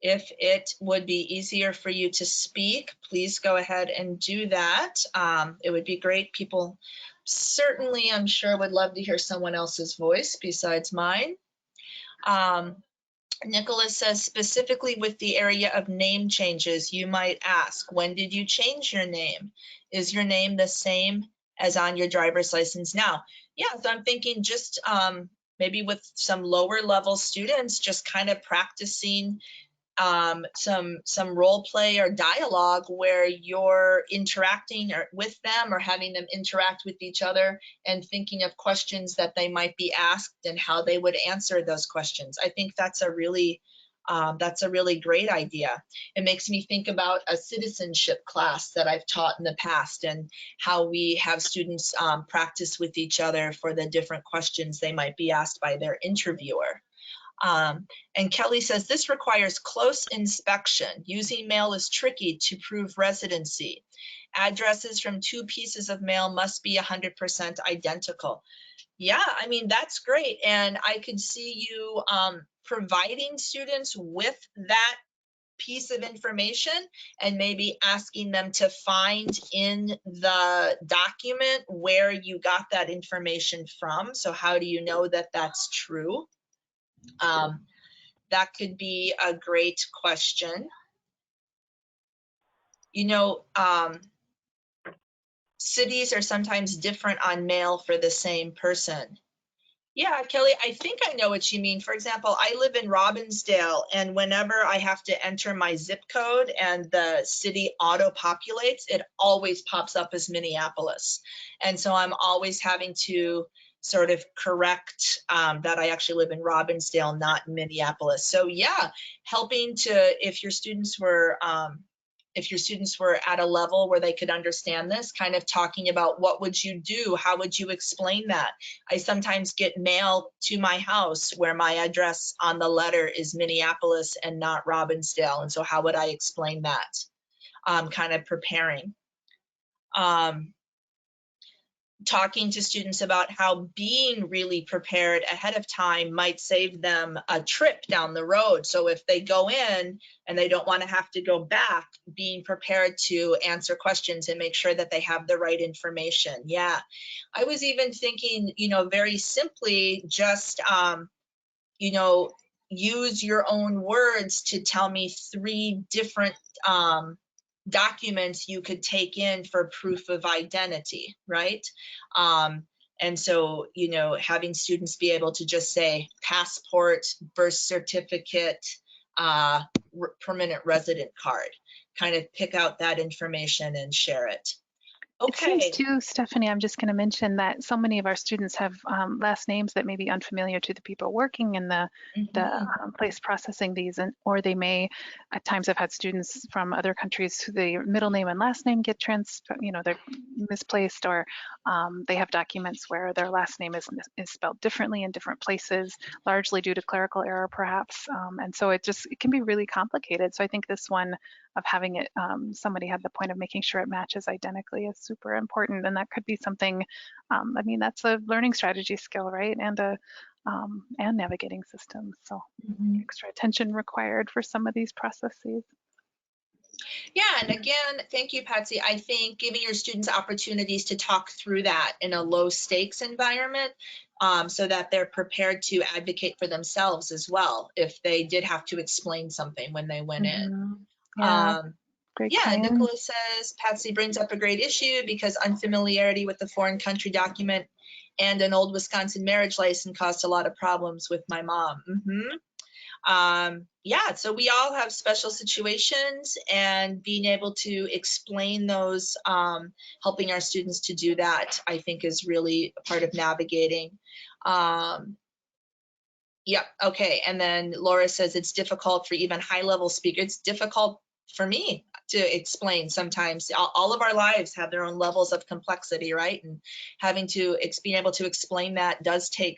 If it would be easier for you to speak, please go ahead and do that. It would be great. People certainly, I'm sure, would love to hear someone else's voice besides mine. Nicholas says, specifically with the area of name changes, you might ask, when did you change your name? Is your name the same as on your driver's license now? Yeah, so I'm thinking just maybe with some lower level students, just kind of practicing some role play or dialogue where you're interacting with them or having them interact with each other and thinking of questions that they might be asked and how they would answer those questions. I think that's a really great idea. It makes me think about a citizenship class that I've taught in the past and how we have students practice with each other for the different questions they might be asked by their interviewer. And Kelly says, this requires close inspection. Using mail is tricky to prove residency. Addresses from 2 pieces of mail must be 100% identical. Yeah, I mean, that's great. And I could see you providing students with that piece of information and maybe asking them to find in the document where you got that information from. So how do you know that that's true? That could be a great question. You know, cities are sometimes different on mail for the same person. Yeah, Kelly, I think I know what you mean. For example, I live in Robbinsdale, and whenever I have to enter my zip code and the city auto-populates, it always pops up as Minneapolis. And so I'm always having to sort of correct that I actually live in Robbinsdale, not in Minneapolis. So yeah, helping to, if your students were at a level where they could understand this, kind of talking about what would you do? How would you explain that? I sometimes get mail to my house where my address on the letter is Minneapolis and not Robbinsdale. And so how would I explain that? Kind of preparing. Talking to students about how being really prepared ahead of time might save them a trip down the road. So if they go in and they don't want to have to go back, being prepared to answer questions and make sure that they have the right information. Yeah, I was even thinking, you know, very simply just, you know, use your own words to tell me 3 different documents you could take in for proof of identity, right? And so, you know, having students be able to just say passport, birth certificate, permanent resident card, kind of pick out that information and share it. It seems Okay. too, Stephanie, I'm just going to mention that so many of our students have last names that may be unfamiliar to the people working in the place processing these, and or they may at times have had students from other countries who the middle name and last name get they're misplaced, or they have documents where their last name is spelled differently in different places, largely due to clerical error perhaps, and so it can be really complicated. So I think this one of having it, somebody had the point of making sure it matches identically is super important. And that could be something, I mean, that's a learning strategy skill, right? And navigating systems. So extra attention required for some of these processes. Yeah, and again, thank you, Patsy. I think giving your students opportunities to talk through that in a low stakes environment, so that they're prepared to advocate for themselves as well if they did have to explain something when they went in. Yeah, great Yeah, point. Nicholas says, Patsy brings up a great issue because unfamiliarity with the foreign country document and an old Wisconsin marriage license caused a lot of problems with my mom. Yeah, so we all have special situations, and being able to explain those, helping our students to do that, I think is really a part of navigating. Yeah, okay, and then Laura says it's difficult for even high-level speakers. It's difficult for me to explain sometimes. All of our lives have their own levels of complexity, right? And having to being able to explain that does take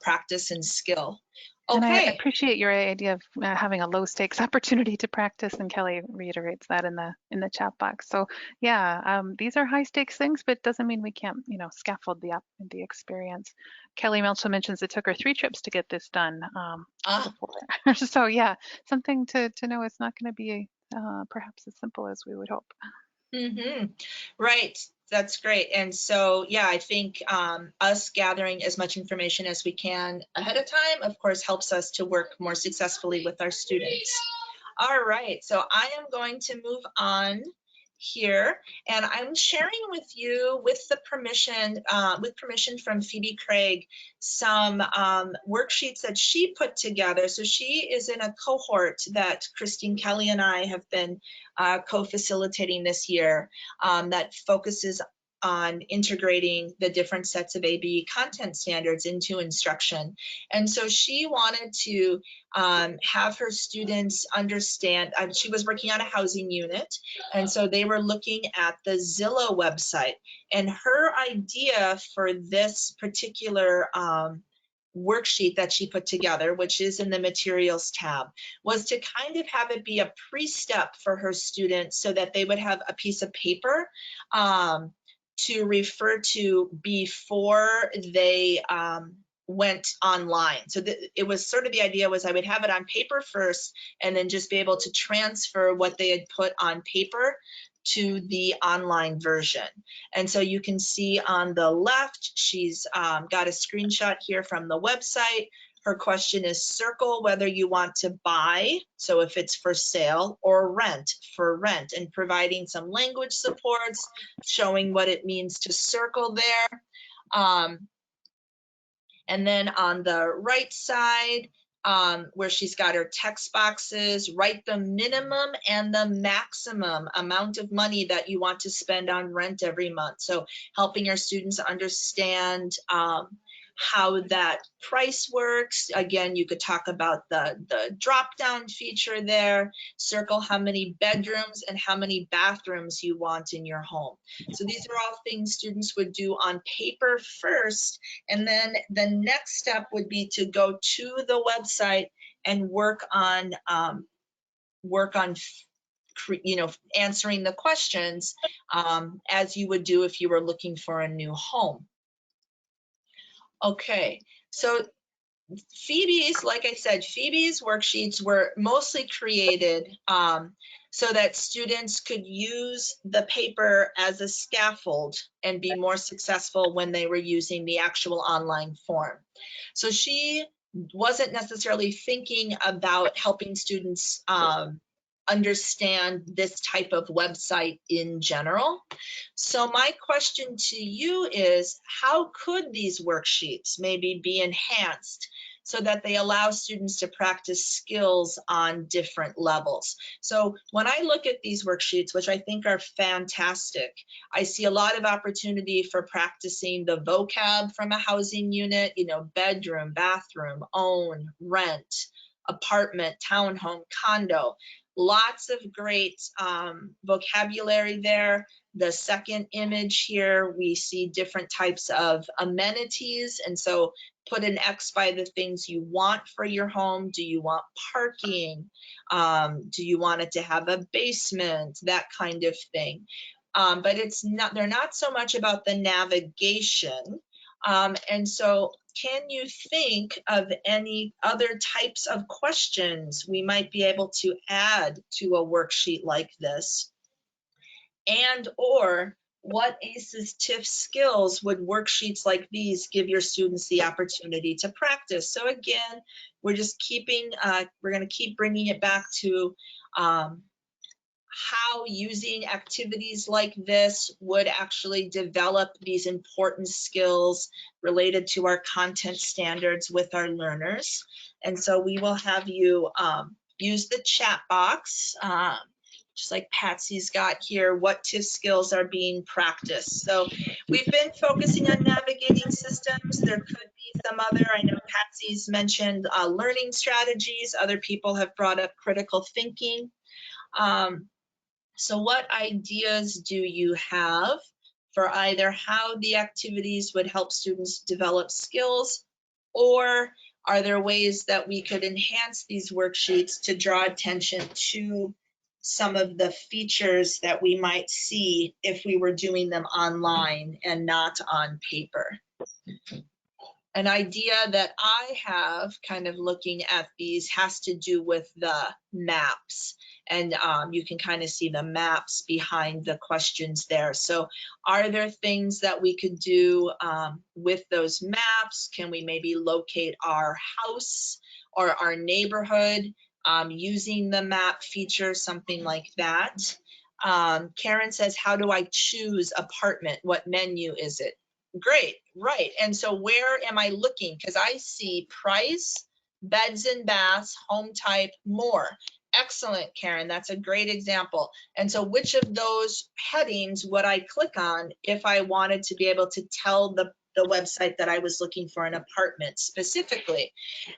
practice and skill. And I Okay. appreciate your idea of having a low stakes opportunity to practice, and Kelly reiterates that in the chat box. So yeah, these are high stakes things, but doesn't mean we can't, scaffold the experience. Kelly also mentions it took her 3 trips to get this done Ah, before. So yeah, something to know it's not going to be perhaps as simple as we would hope. mm-hmm. Right. That's great. And so, yeah, I think us gathering as much information as we can ahead of time, of course, helps us to work more successfully with our students. All right, so I am going to move on here, and I'm sharing with you, with permission from Phoebe Craig, some worksheets that she put together. So she is in a cohort that Christine Kelly and I have been co-facilitating this year, that focuses on integrating the different sets of ABE content standards into instruction. And so she wanted to have her students understand. She was working on a housing unit, and so they were looking at the Zillow website. And her idea for this particular worksheet that she put together, which is in the materials tab, was to kind of have it be a pre-step for her students so that they would have a piece of paper to refer to before they went online. So it was sort of, the idea was I would have it on paper first and then just be able to transfer what they had put on paper to the online version. And so you can see on the left, she's got a screenshot here from the website. Her question is circle whether you want to buy, so if it's for sale, or rent for rent, and providing some language supports, showing what it means to circle there. And then on the right side, where she's got her text boxes, write the minimum and the maximum amount of money that you want to spend on rent every month. So helping our students understand how that price works. Again, you could talk about the drop down feature there, circle how many bedrooms and how many bathrooms you want in your home. So these are all things students would do on paper first, and then the next step would be to go to the website and work on answering the questions as you would do if you were looking for a new home. Okay, so Phoebe's, like I said, Phoebe's worksheets were mostly created so that students could use the paper as a scaffold and be more successful when they were using the actual online form. So she wasn't necessarily thinking about helping students understand this type of website in general. So my question to you is, how could these worksheets maybe be enhanced so that they allow students to practice skills on different levels? So when I look at these worksheets, which I think are fantastic, I see a lot of opportunity for practicing the vocab from a housing unit, bedroom, bathroom, own, rent, apartment, townhome, condo. Lots of great vocabulary there. The second image here, we see different types of amenities. And so put an X by the things you want for your home. Do you want parking? Do you want it to have a basement? That kind of thing. But they're not so much about the navigation. And so can you think of any other types of questions we might be able to add to a worksheet like this? And or what ACES TIF skills would worksheets like these give your students the opportunity to practice? So again, we're going to keep bringing it back to how using activities like this would actually develop these important skills related to our content standards with our learners. And so we will have you use the chat box, just like Patsy's got here, what TIF skills are being practiced. So we've been focusing on navigating systems. There could be some other, I know Patsy's mentioned learning strategies. Other people have brought up critical thinking. So what ideas do you have for either how the activities would help students develop skills, or are there ways that we could enhance these worksheets to draw attention to some of the features that we might see if we were doing them online and not on paper? An idea that I have kind of looking at these has to do with the maps. And you can kind of see the maps behind the questions there. So are there things that we could do with those maps? Can we maybe locate our house or our neighborhood using the map feature, something like that? Karen says, how do I choose apartment? What menu is it? Great, right. And so where am I looking? Because I see price, beds and baths, home type, more. Excellent, Karen. That's a great example. And so which of those headings would I click on if I wanted to be able to tell the website that I was looking for an apartment specifically?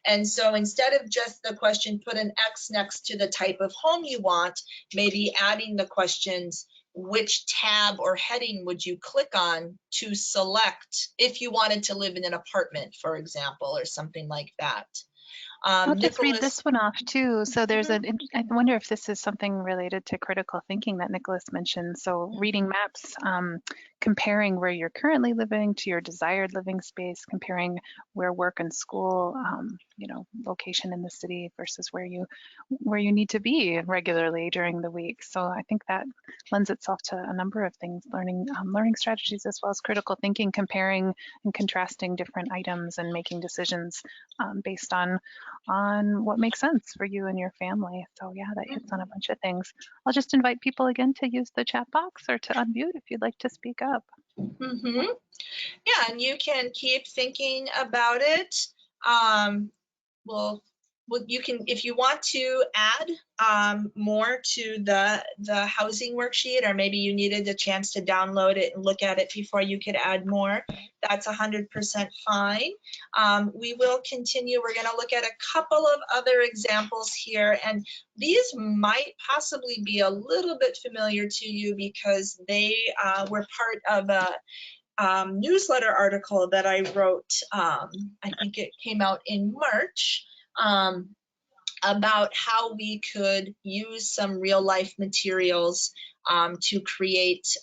And so instead of just the question, put an X next to the type of home you want, maybe adding the questions, which tab or heading would you click on to select if you wanted to live in an apartment, for example, or something like that. I'll just read Nicholas, this one off too. So there's I wonder if this is something related to critical thinking that Nicholas mentioned. So reading maps, comparing where you're currently living to your desired living space, comparing where work and school, you know, location in the city versus where you need to be regularly during the week. So I think that lends itself to a number of things, learning strategies as well as critical thinking, comparing and contrasting different items and making decisions based on what makes sense for you and your family. So yeah, that hits on a bunch of things. I'll just invite people again to use the chat box or to unmute if you'd like to speak up. Yeah, and you can keep thinking about it. Well, you can, if you want to add more to the housing worksheet, or maybe you needed a chance to download it and look at it before you could add more, that's 100% fine. We will continue. We're going to look at a couple of other examples here, and these might possibly be a little bit familiar to you because they were part of a newsletter article that I wrote. I think it came out in March, about how we could use some real life materials to create,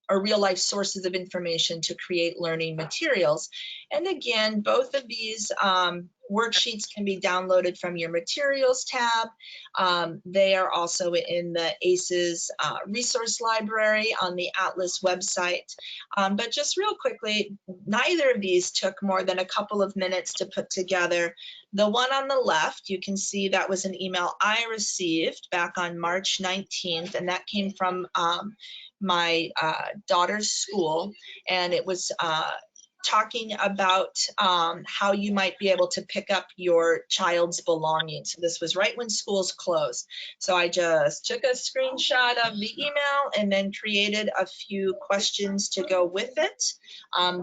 or real life sources of information to create learning materials. And again, both of these worksheets can be downloaded from your materials tab. They are also in the ACES resource library on the Atlas website. But just real quickly, neither of these took more than a couple of minutes to put together. The one on the left, you can see that was an email I received back on March 19th, and that came from my daughter's school, and it was talking about how you might be able to pick up your child's belongings. So this was right when schools closed. So I just took a screenshot of the email and then created a few questions to go with it.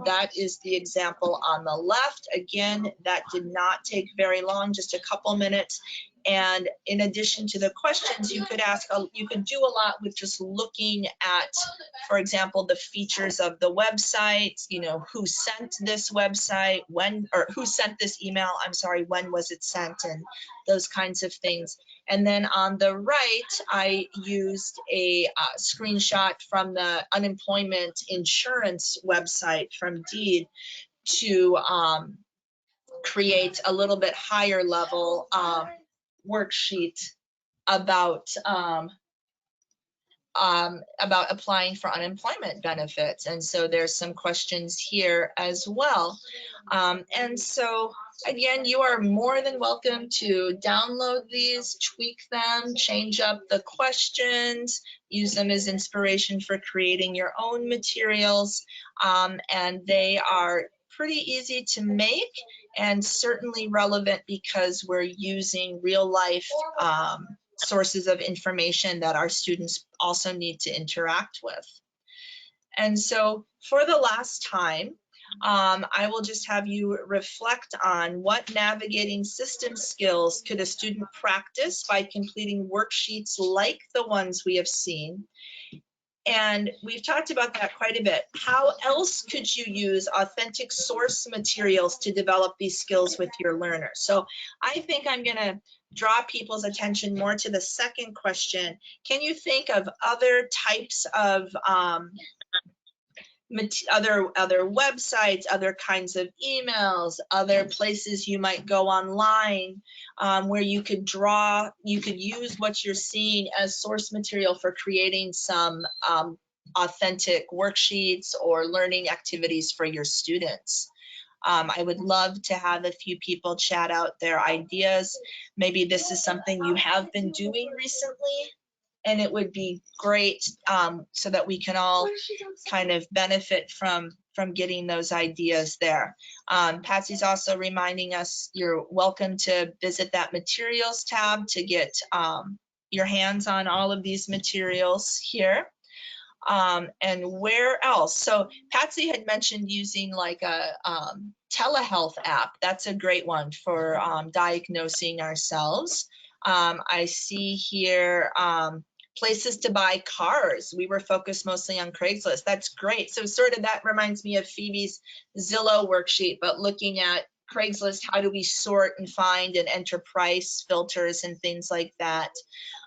That is the example on the left. Again, that did not take very long, just a couple minutes. And in addition to the questions, you could do a lot with just looking at, for example, the features of the website, you know, who sent this website, when, or who sent this email, I'm sorry, when was it sent, and those kinds of things. And then on the right, I used a screenshot from the unemployment insurance website from Deed to create a little bit higher level worksheet about applying for unemployment benefits. And so there's some questions here as well. And so again, you are more than welcome to download these, tweak them, change up the questions, use them as inspiration for creating your own materials. And they are pretty easy to make and certainly relevant because we're using real life sources of information that our students also need to interact with. And so for the last time, I will just have you reflect on what navigating system skills could a student practice by completing worksheets like the ones we have seen. And we've talked about that quite a bit. How else could you use authentic source materials to develop these skills with your learners? So I think I'm going to draw people's attention more to the second question. Can you think of other types of other websites, other kinds of emails, other places you might go online where you could use what you're seeing as source material for creating some authentic worksheets or learning activities for your students. I would love to have a few people chat out their ideas. Maybe this is something you have been doing recently, and it would be great so that we can all kind of benefit from getting those ideas there. Patsy's also reminding us you're welcome to visit that materials tab to get your hands on all of these materials here. And where else? So Patsy had mentioned using like a telehealth app. That's a great one for diagnosing ourselves. I see here places to buy cars. We were focused mostly on Craigslist. That's great. So sort of that reminds me of Phoebe's Zillow worksheet, but looking at Craigslist, how do we sort and find and enter price filters and things like that.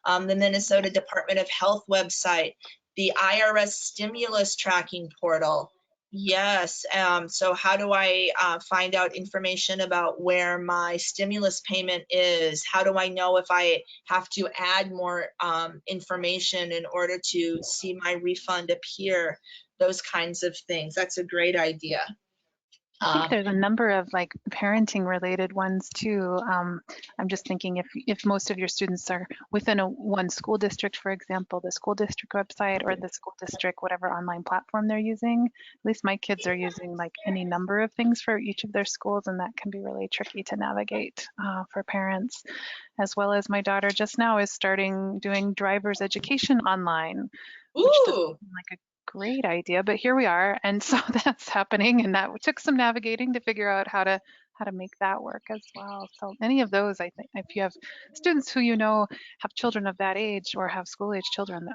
The Minnesota Department of Health website, the IRS stimulus tracking portal. Yes. So how do I find out information about where my stimulus payment is? How do I know if I have to add more information in order to see my refund appear? Those kinds of things. That's a great idea. I think there's a number of like parenting related ones too. I'm just thinking if most of your students are within one school district, for example, the school district website or the school district, whatever online platform they're using, at least my kids are using like any number of things for each of their schools, and that can be really tricky to navigate for parents. As well as my daughter just now is starting doing driver's education online, which doesn't seem like a great idea, but here we are, and so that's happening, and that took some navigating to figure out how to make that work as well. So any of those, I think, if you have students who have children of that age or have school age children,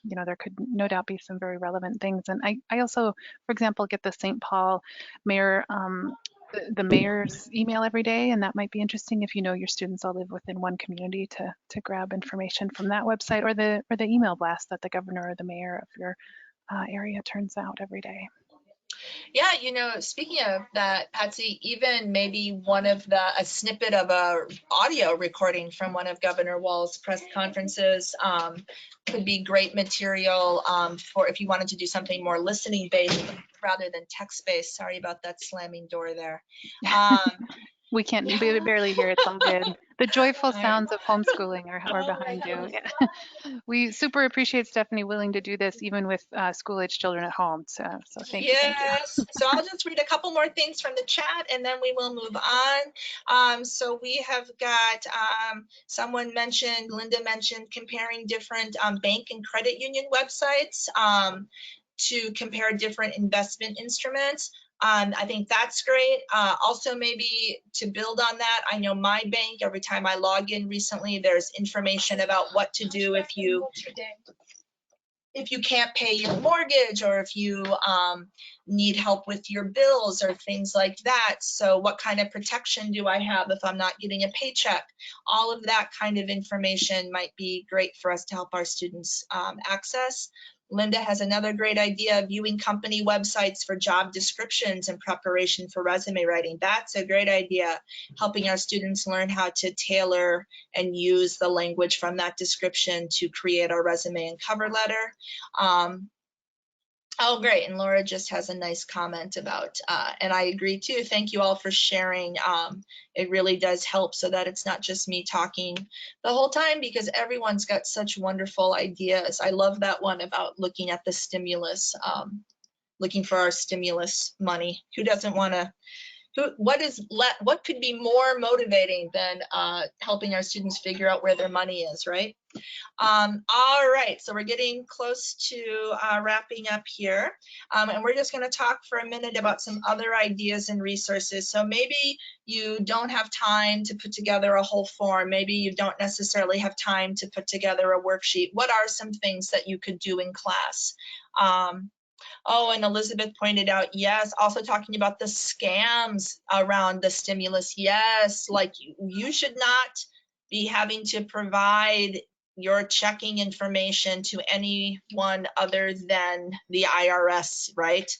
there could no doubt be some very relevant things. And I also, for example, get the St. Paul mayor the mayor's email every day, and that might be interesting if your students all live within one community to grab information from that website, or the email blast that the governor or the mayor of your area turns out every day. Yeah, speaking of that, Patsy, even maybe a snippet of a audio recording from one of Governor Walz's press conferences could be great material for if you wanted to do something more listening based rather than text based. Sorry about that slamming door there. We can't barely hear. It's all good. The joyful sounds of homeschooling are behind you. Yeah. We super appreciate Stephanie willing to do this even with school-age children at home. So thank you. Yes. So I'll just read a couple more things from the chat and then we will move on. So we have got Linda mentioned comparing different bank and credit union websites to compare different investment instruments. I think that's great. Also, maybe to build on that, I know my bank, every time I log in recently, there's information about what to do if you can't pay your mortgage, or if you need help with your bills or things like that. So what kind of protection do I have if I'm not getting a paycheck? All of that kind of information might be great for us to help our students access. Linda has another great idea, viewing company websites for job descriptions in preparation for resume writing. That's a great idea, helping our students learn how to tailor and use the language from that description to create our resume and cover letter. Oh, great. And Laura just has a nice comment about, and I agree too. Thank you all for sharing. It really does help so that it's not just me talking the whole time, because everyone's got such wonderful ideas. I love that one about looking at the stimulus, looking for our stimulus money. Who doesn't want to what could be more motivating than helping our students figure out where their money is, right? All right, so we're getting close to wrapping up here. And we're just going to talk for a minute about some other ideas and resources. So maybe you don't have time to put together a whole form. Maybe you don't necessarily have time to put together a worksheet. What are some things that you could do in class? Oh, and Elizabeth pointed out, yes, also talking about the scams around the stimulus. Yes, like you should not be having to provide your checking information to anyone other than the IRS, right?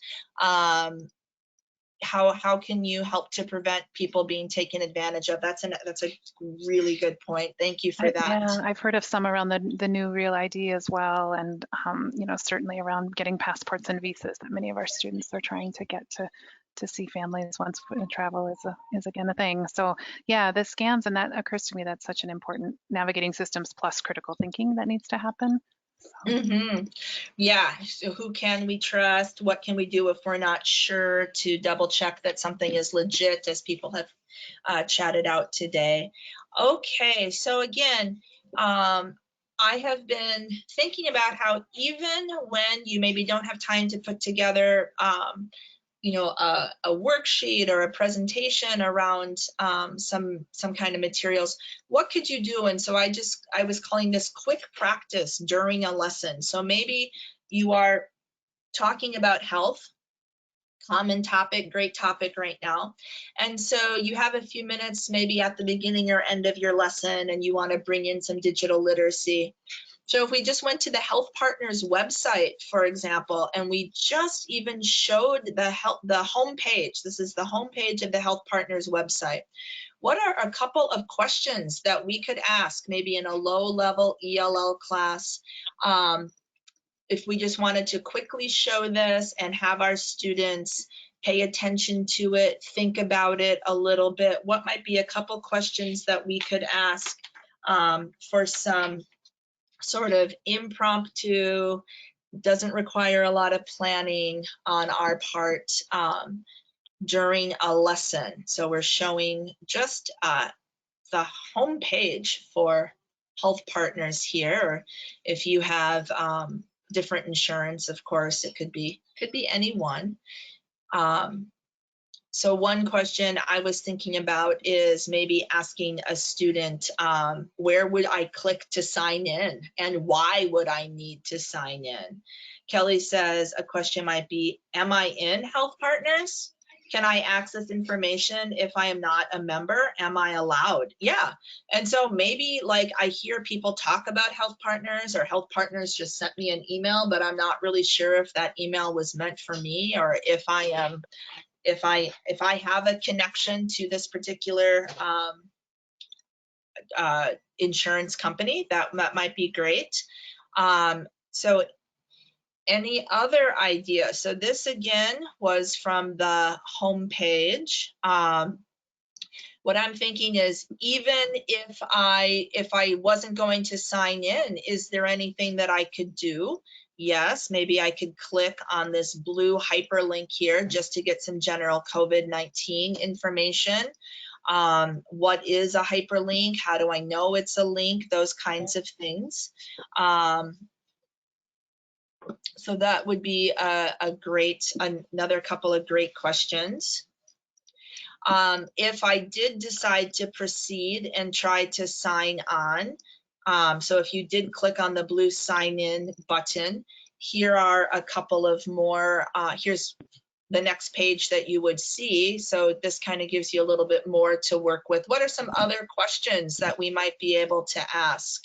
How can you help to prevent people being taken advantage of? That's a really good point. Thank you for that. Yeah, I've heard of some around the new Real ID as well, and you know, certainly around getting passports and visas that many of our students are trying to get to see families once travel is again a thing. So yeah, the scams, and that occurs to me, that's such an important navigating systems plus critical thinking that needs to happen. Mm-hmm. Yeah, so who can we trust? What can we do if we're not sure, to double check that something is legit, as people have chatted out today. Okay, so again, I have been thinking about how even when you maybe don't have time to put together you know, a worksheet or a presentation around some kind of materials, what could you do? And so I was calling this quick practice during a lesson. So maybe you are talking about health, common topic, great topic right now. And so you have a few minutes maybe at the beginning or end of your lesson, and you want to bring in some digital literacy. So if we just went to the Health Partners website, for example, and we just even showed the homepage, this is the homepage of the Health Partners website. What are a couple of questions that we could ask maybe in a low-level ELL class? If we just wanted to quickly show this and have our students pay attention to it, think about it a little bit, what might be a couple questions that we could ask for some sort of impromptu, doesn't require a lot of planning on our part during a lesson. So we're showing just the home page for Health Partners here. Or if you have different insurance, of course, it could be anyone. So one question I was thinking about is maybe asking a student, where would I click to sign in, and why would I need to sign in? Kelly says a question might be, am I in Health Partners? Can I access information if I am not a member? Am I allowed? Yeah. And so maybe, like, I hear people talk about Health Partners, or Health Partners just sent me an email, but I'm not really sure if that email was meant for me, or if I am if I have a connection to this particular insurance company, that might be great. So any other idea? So this again was from the home page. What I'm thinking is, even if I wasn't going to sign in, is there anything that I could do? Yes, maybe I could click on this blue hyperlink here just to get some general COVID-19 information. What is a hyperlink? How do I know it's a link? Those kinds of things. So that would be another couple of great questions. If I did decide to proceed and try to sign on, so if you did click on the blue sign in button, here are a couple of more, here's the next page that you would see. So this kind of gives you a little bit more to work with. What are some other questions that we might be able to ask?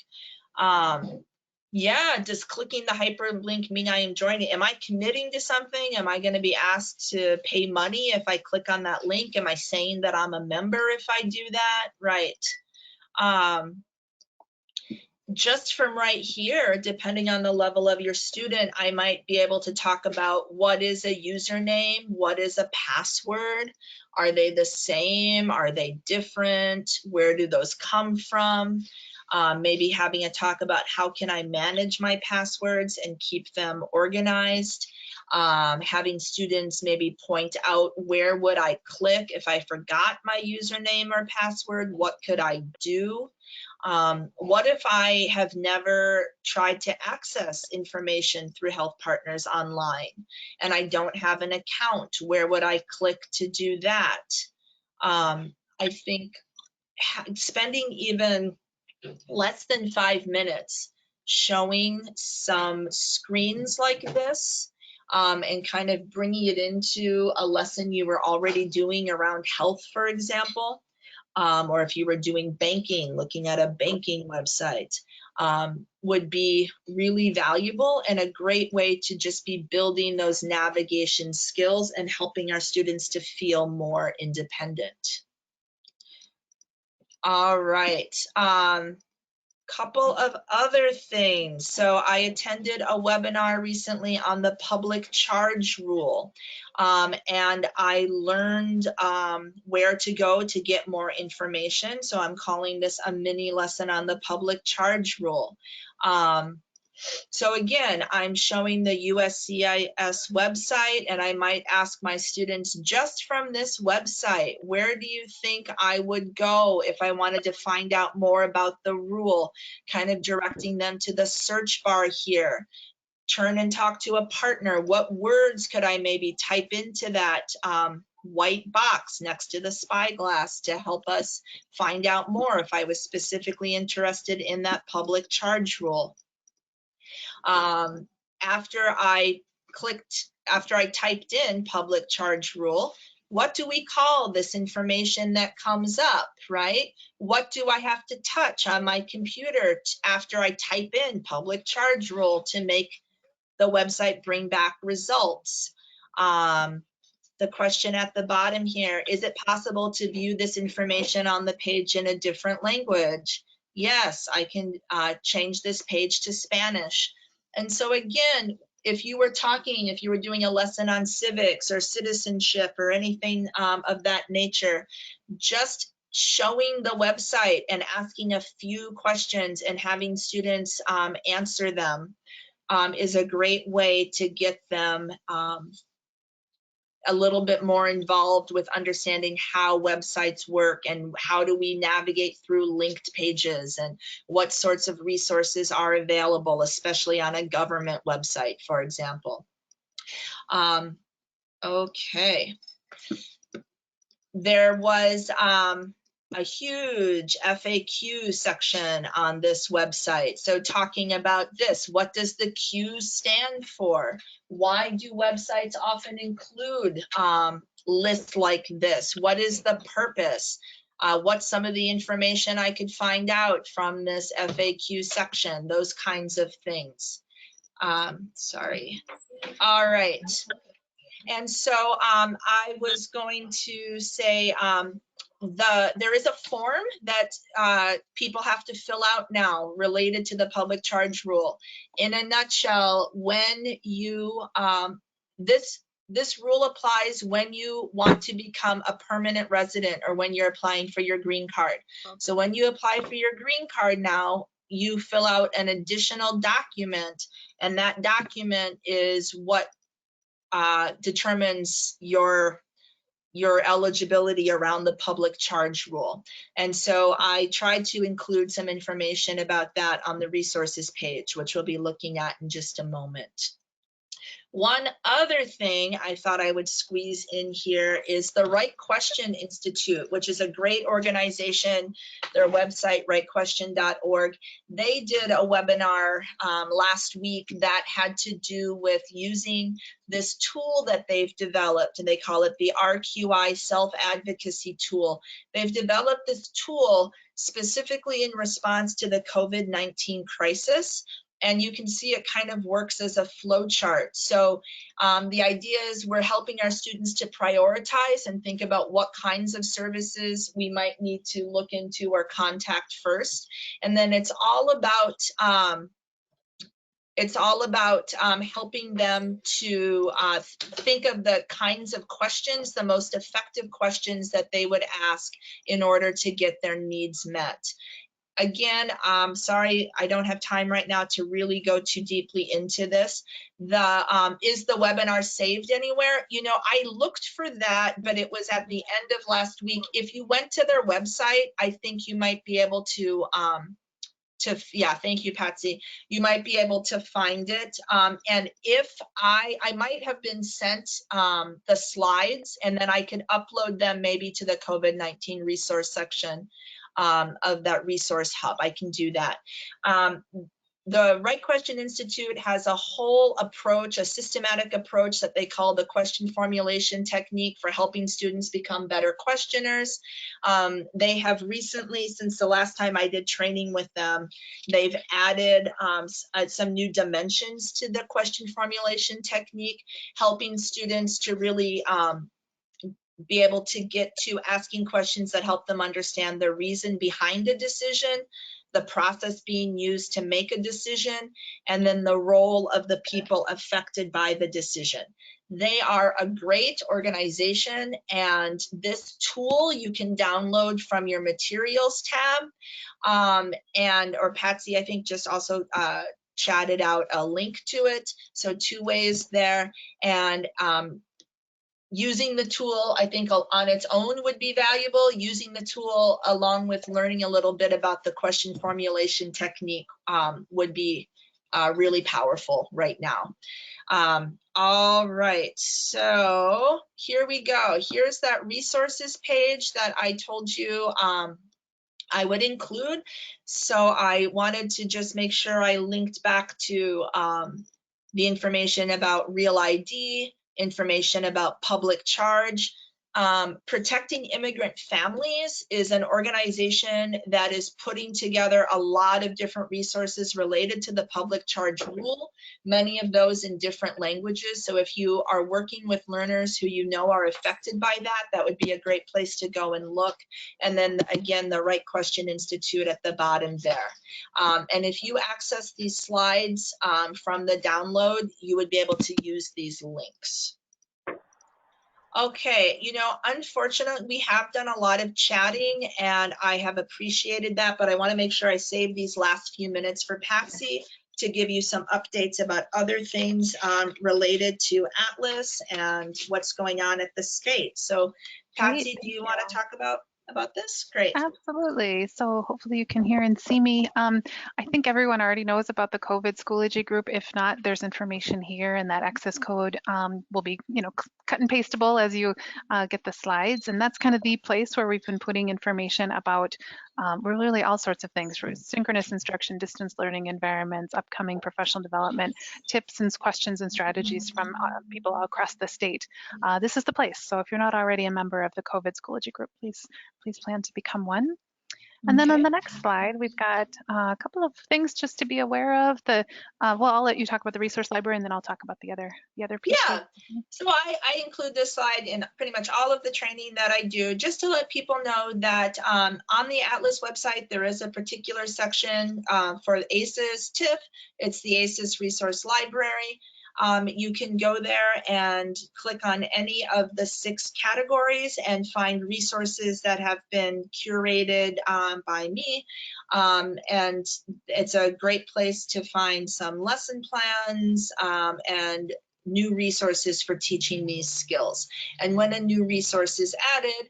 Yeah, does clicking the hyperlink mean I am joining? Am I committing to something? Am I going to be asked to pay money if I click on that link? Am I saying that I'm a member if I do that? Right. Just from right here, depending on the level of your student, I might be able to talk about what is a username, what is a password, are they the same, are they different, where do those come from? Maybe having a talk about how can I manage my passwords and keep them organized. having students maybe point out where would I click if I forgot my username or password, what could I do? What if I have never tried to access information through Health Partners online and I don't have an account? Where would I click to do that? I think spending even less than 5 minutes showing some screens like this and kind of bringing it into a lesson you were already doing around health, for example, or if you were doing banking, looking at a banking website, would be really valuable and a great way to just be building those navigation skills and helping our students to feel more independent. All right. Couple of other things. So I attended a webinar recently on the public charge rule, and I learned where to go to get more information. So I'm calling this a mini lesson on the public charge rule. So again, I'm showing the USCIS website, and I might ask my students, just from this website, where do you think I would go if I wanted to find out more about the rule? Kind of directing them to the search bar here. Turn and talk to a partner. What words could I maybe type into that white box next to the spyglass to help us find out more if I was specifically interested in that public charge rule? After I typed in public charge rule, what do we call this information that comes up, right? What do I have to touch on my computer after I type in public charge rule to make the website bring back results? The question at the bottom here, is it possible to view this information on the page in a different language? Yes, I can change this page to Spanish. And so again, if you were doing a lesson on civics or citizenship or anything of that nature, just showing the website and asking a few questions and having students answer them is a great way to get them a little bit more involved with understanding how websites work and how do we navigate through linked pages and what sorts of resources are available, especially on a government website, for example. Okay. There was a huge FAQ section on this website. So talking about this, what does the Q stand for? Why do websites often include lists like this? What is the purpose? What's some of the information I could find out from this FAQ section? Those kinds of things. Sorry. All right. And so I was going to say there is a form that people have to fill out now related to the public charge rule. In a nutshell, when you this rule applies when you want to become a permanent resident or when you're applying for your green card. So when you apply for your green card now, you fill out an additional document, and that document is what determines your eligibility around the public charge rule. And so I tried to include some information about that on the resources page, which we'll be looking at in just a moment. One other thing I thought I would squeeze in here is the Right Question Institute, which is a great organization. Their website, rightquestion.org. They did a webinar last week that had to do with using this tool that they've developed, and they call it the RQI Self-Advocacy Tool. They've developed this tool specifically in response to the COVID-19 crisis. And you can see it kind of works as a flow chart. So the idea is we're helping our students to prioritize and think about what kinds of services we might need to look into or contact first. And then it's all about helping them to think of the kinds of questions, the most effective questions that they would ask in order to get their needs met. again, sorry, I don't have time right now to really go too deeply into this. Is the webinar saved anywhere? You know, I looked for that, but it was at the end of last week. If you went to their website, I think you might be able yeah, thank you, Patsy. You might be able to find it. And if I might have been sent the slides, and then I can upload them maybe to the COVID-19 resource section of that resource hub. I can do that. The Right Question Institute has a whole approach, a systematic approach that they call the question formulation technique for helping students become better questioners. They have recently, since the last time I did training with them, they've added some new dimensions to the question formulation technique, helping students to really be able to get to asking questions that help them understand the reason behind a decision, the process being used to make a decision, and then the role of the people affected by the decision. They are a great organization, and this tool you can download from your materials tab. Or Patsy, I think, just also chatted out a link to it. So 2 ways there. And using the tool, I think on its own would be valuable. Using the tool along with learning a little bit about the question formulation technique would be really powerful right now. All right, so here we go. Here's that resources page that I told you I would include. So I wanted to just make sure I linked back to the information about Real ID, information about public charge. Protecting Immigrant Families is an organization that is putting together a lot of different resources related to the public charge rule, many of those in different languages. So if you are working with learners who you know are affected by that, that would be a great place to go and look. And then again, the Right Question Institute at the bottom there. And if you access these slides from the download, you would be able to use these links. Okay, you know, unfortunately, we have done a lot of chatting and I have appreciated that, but I want to make sure I save these last few minutes for Patsy to give you some updates about other things related to Atlas and what's going on at the state. So Patsy, Great, do you thank want to you. talk about this? Great. Absolutely. So hopefully you can hear and see me. I think everyone already knows about the COVID Schoology group. If not, there's information here, and that access code will be, cut and pastable as you get the slides. And that's kind of the place where we've been putting information about really all sorts of things, for synchronous instruction, distance learning environments, upcoming professional development, tips and questions and strategies from people all across the state. This is the place. So if you're not already a member of the COVID Schoology group, please plan to become one. And then on Okay. the next slide, we've got a couple of things just to be aware of. Well, I'll let you talk about the resource library, and then I'll talk about the other pieces. Yeah, so I include this slide in pretty much all of the training that I do, just to let people know that on the Atlas website, there is a particular section for ACES TIF. It's the ACES Resource Library. You can go there and click on any of the 6 categories and find resources that have been curated by me. And it's a great place to find some lesson plans and new resources for teaching these skills. And when a new resource is added,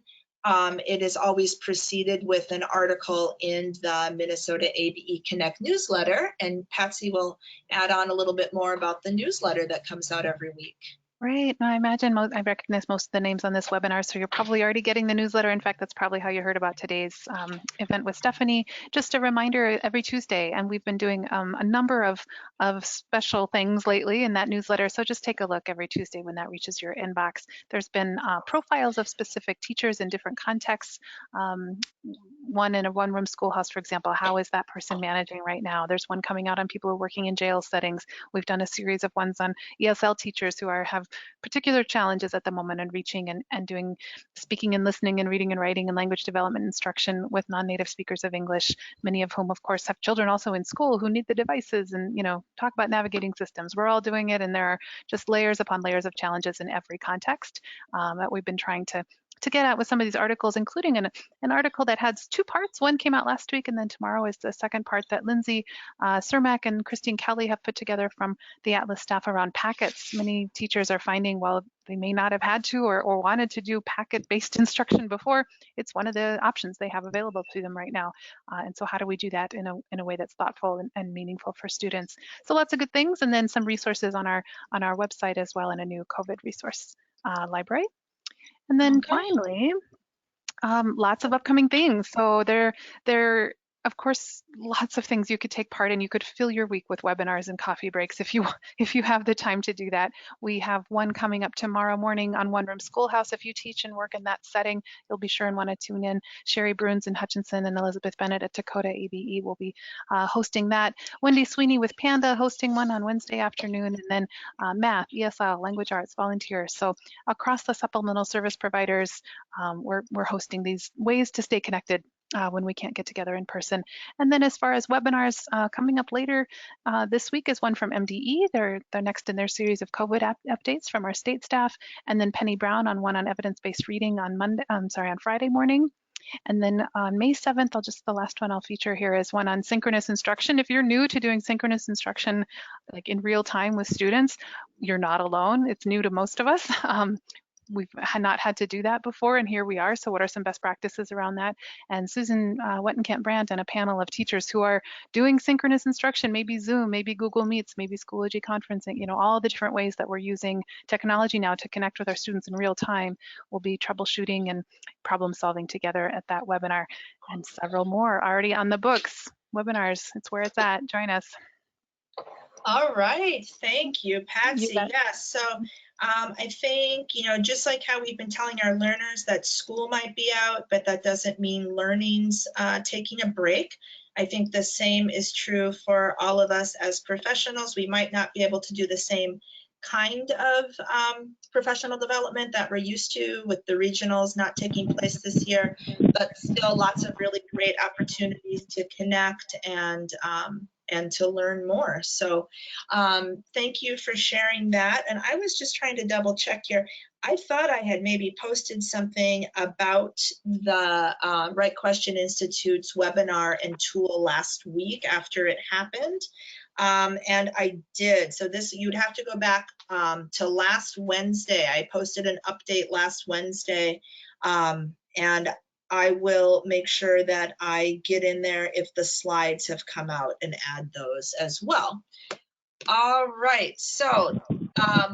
it is always preceded with an article in the Minnesota ABE Connect newsletter. And Patsy will add on a little bit more about the newsletter that comes out every week. Right. Now, I imagine I recognize most of the names on this webinar, so you're probably already getting the newsletter. In fact, that's probably how you heard about today's event with Stephanie. Just a reminder, every Tuesday, and we've been doing a number of special things lately in that newsletter. So just take a look every Tuesday when that reaches your inbox. There's been profiles of specific teachers in different contexts. One in a one-room schoolhouse, for example, how is that person managing right now? There's one coming out on people who are working in jail settings. We've done a series of ones on ESL teachers who have particular challenges at the moment in reaching and doing speaking and listening and reading and writing and language development instruction with non-native speakers of English, many of whom, of course, have children also in school who need the devices and, talk about navigating systems. We're all doing it, and there are just layers upon layers of challenges in every context that we've been trying to to get at with some of these articles, including an article that has two parts. One came out last week, and then tomorrow is the second part that Lindsay Cermak and Christine Kelly have put together from the Atlas staff around packets. Many teachers are finding, while they may not have had to or wanted to do packet-based instruction before, it's one of the options they have available to them right now. And so how do we do that in a way that's thoughtful and meaningful for students? So lots of good things, and then some resources on our website as well, and a new COVID resource library. And then finally, lots of upcoming things. So there of course, lots of things you could take part in. You could fill your week with webinars and coffee breaks if you have the time to do that. We have one coming up tomorrow morning on One Room Schoolhouse. If you teach and work in that setting, you'll be sure and want to tune in. Sherry Bruins and Hutchinson and Elizabeth Bennett at Dakota ABE will be hosting that. Wendy Sweeney with Panda hosting one on Wednesday afternoon, and then math, ESL, language arts, volunteers. So across the supplemental service providers, we're hosting these ways to stay connected when we can't get together in person. And then as far as webinars coming up later this week is one from MDE. They're next in their series of COVID updates from our state staff. And then Penny Brown on one on evidence-based reading on Friday morning. And then on May 7th, the last one I'll feature here is one on synchronous instruction. If you're new to doing synchronous instruction, like in real time with students, you're not alone. It's new to most of us. We've not had to do that before, and here we are. So what are some best practices around that? And Susan Wettenkamp-Brandt and a panel of teachers who are doing synchronous instruction, maybe Zoom, maybe Google Meets, maybe Schoology conferencing, all the different ways that we're using technology now to connect with our students in real time. We'll be troubleshooting and problem solving together at that webinar, and several more already on the books. Webinars, it's where it's at. Join us. All right, thank you, Patsy. You bet. Yes, so I think, just like how we've been telling our learners that school might be out, but that doesn't mean learning's taking a break. I think the same is true for all of us as professionals. We might not be able to do the same kind of professional development that we're used to with the regionals not taking place this year, but still lots of really great opportunities to connect and to learn more. So thank you for sharing that. And I was just trying to double check here. I thought I had maybe posted something about the Right Question Institute's webinar and tool last week after it happened. And I did. So this, you'd have to go back to last Wednesday. I posted an update last Wednesday, and I will make sure that I get in there if the slides have come out and add those as well. All right, so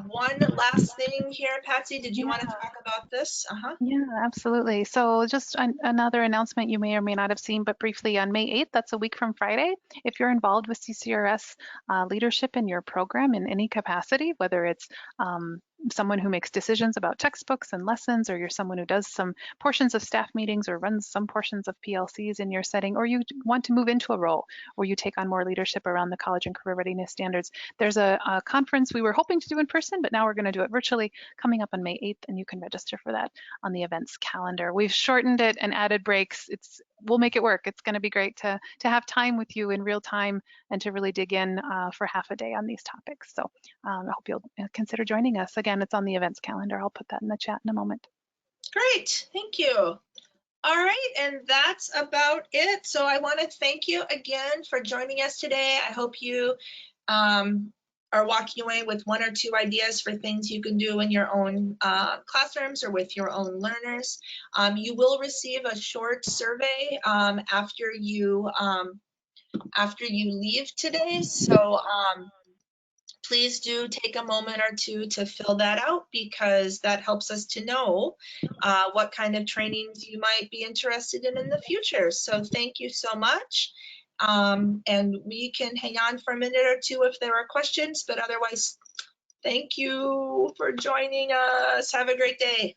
one last thing here, Patsy, did you want to talk about this? Yeah, absolutely. So just another announcement you may or may not have seen, but briefly on May 8th, that's a week from Friday. If you're involved with CCRS leadership in your program in any capacity, whether it's someone who makes decisions about textbooks and lessons, or you're someone who does some portions of staff meetings or runs some portions of PLCs in your setting, or you want to move into a role where you take on more leadership around the college and career readiness standards, there's a conference we were hoping to do in person, but now we're going to do it virtually coming up on May 8th, and you can register for that on the events calendar. We've shortened it and added breaks. We'll make it work. It's going to be great to have time with you in real time and to really dig in for half a day on these topics. So I hope you'll consider joining us. Again, it's on the events calendar. I'll put that in the chat in a moment. Great, thank you. All right, and that's about it. So I want to thank you again for joining us today. I hope you are walking away with one or two ideas for things you can do in your own classrooms or with your own learners. You will receive a short survey after you leave today. So please do take a moment or two to fill that out, because that helps us to know what kind of trainings you might be interested in the future. So thank you so much. And we can hang on for a minute or two if there are questions, but otherwise, thank you for joining us. Have a great day.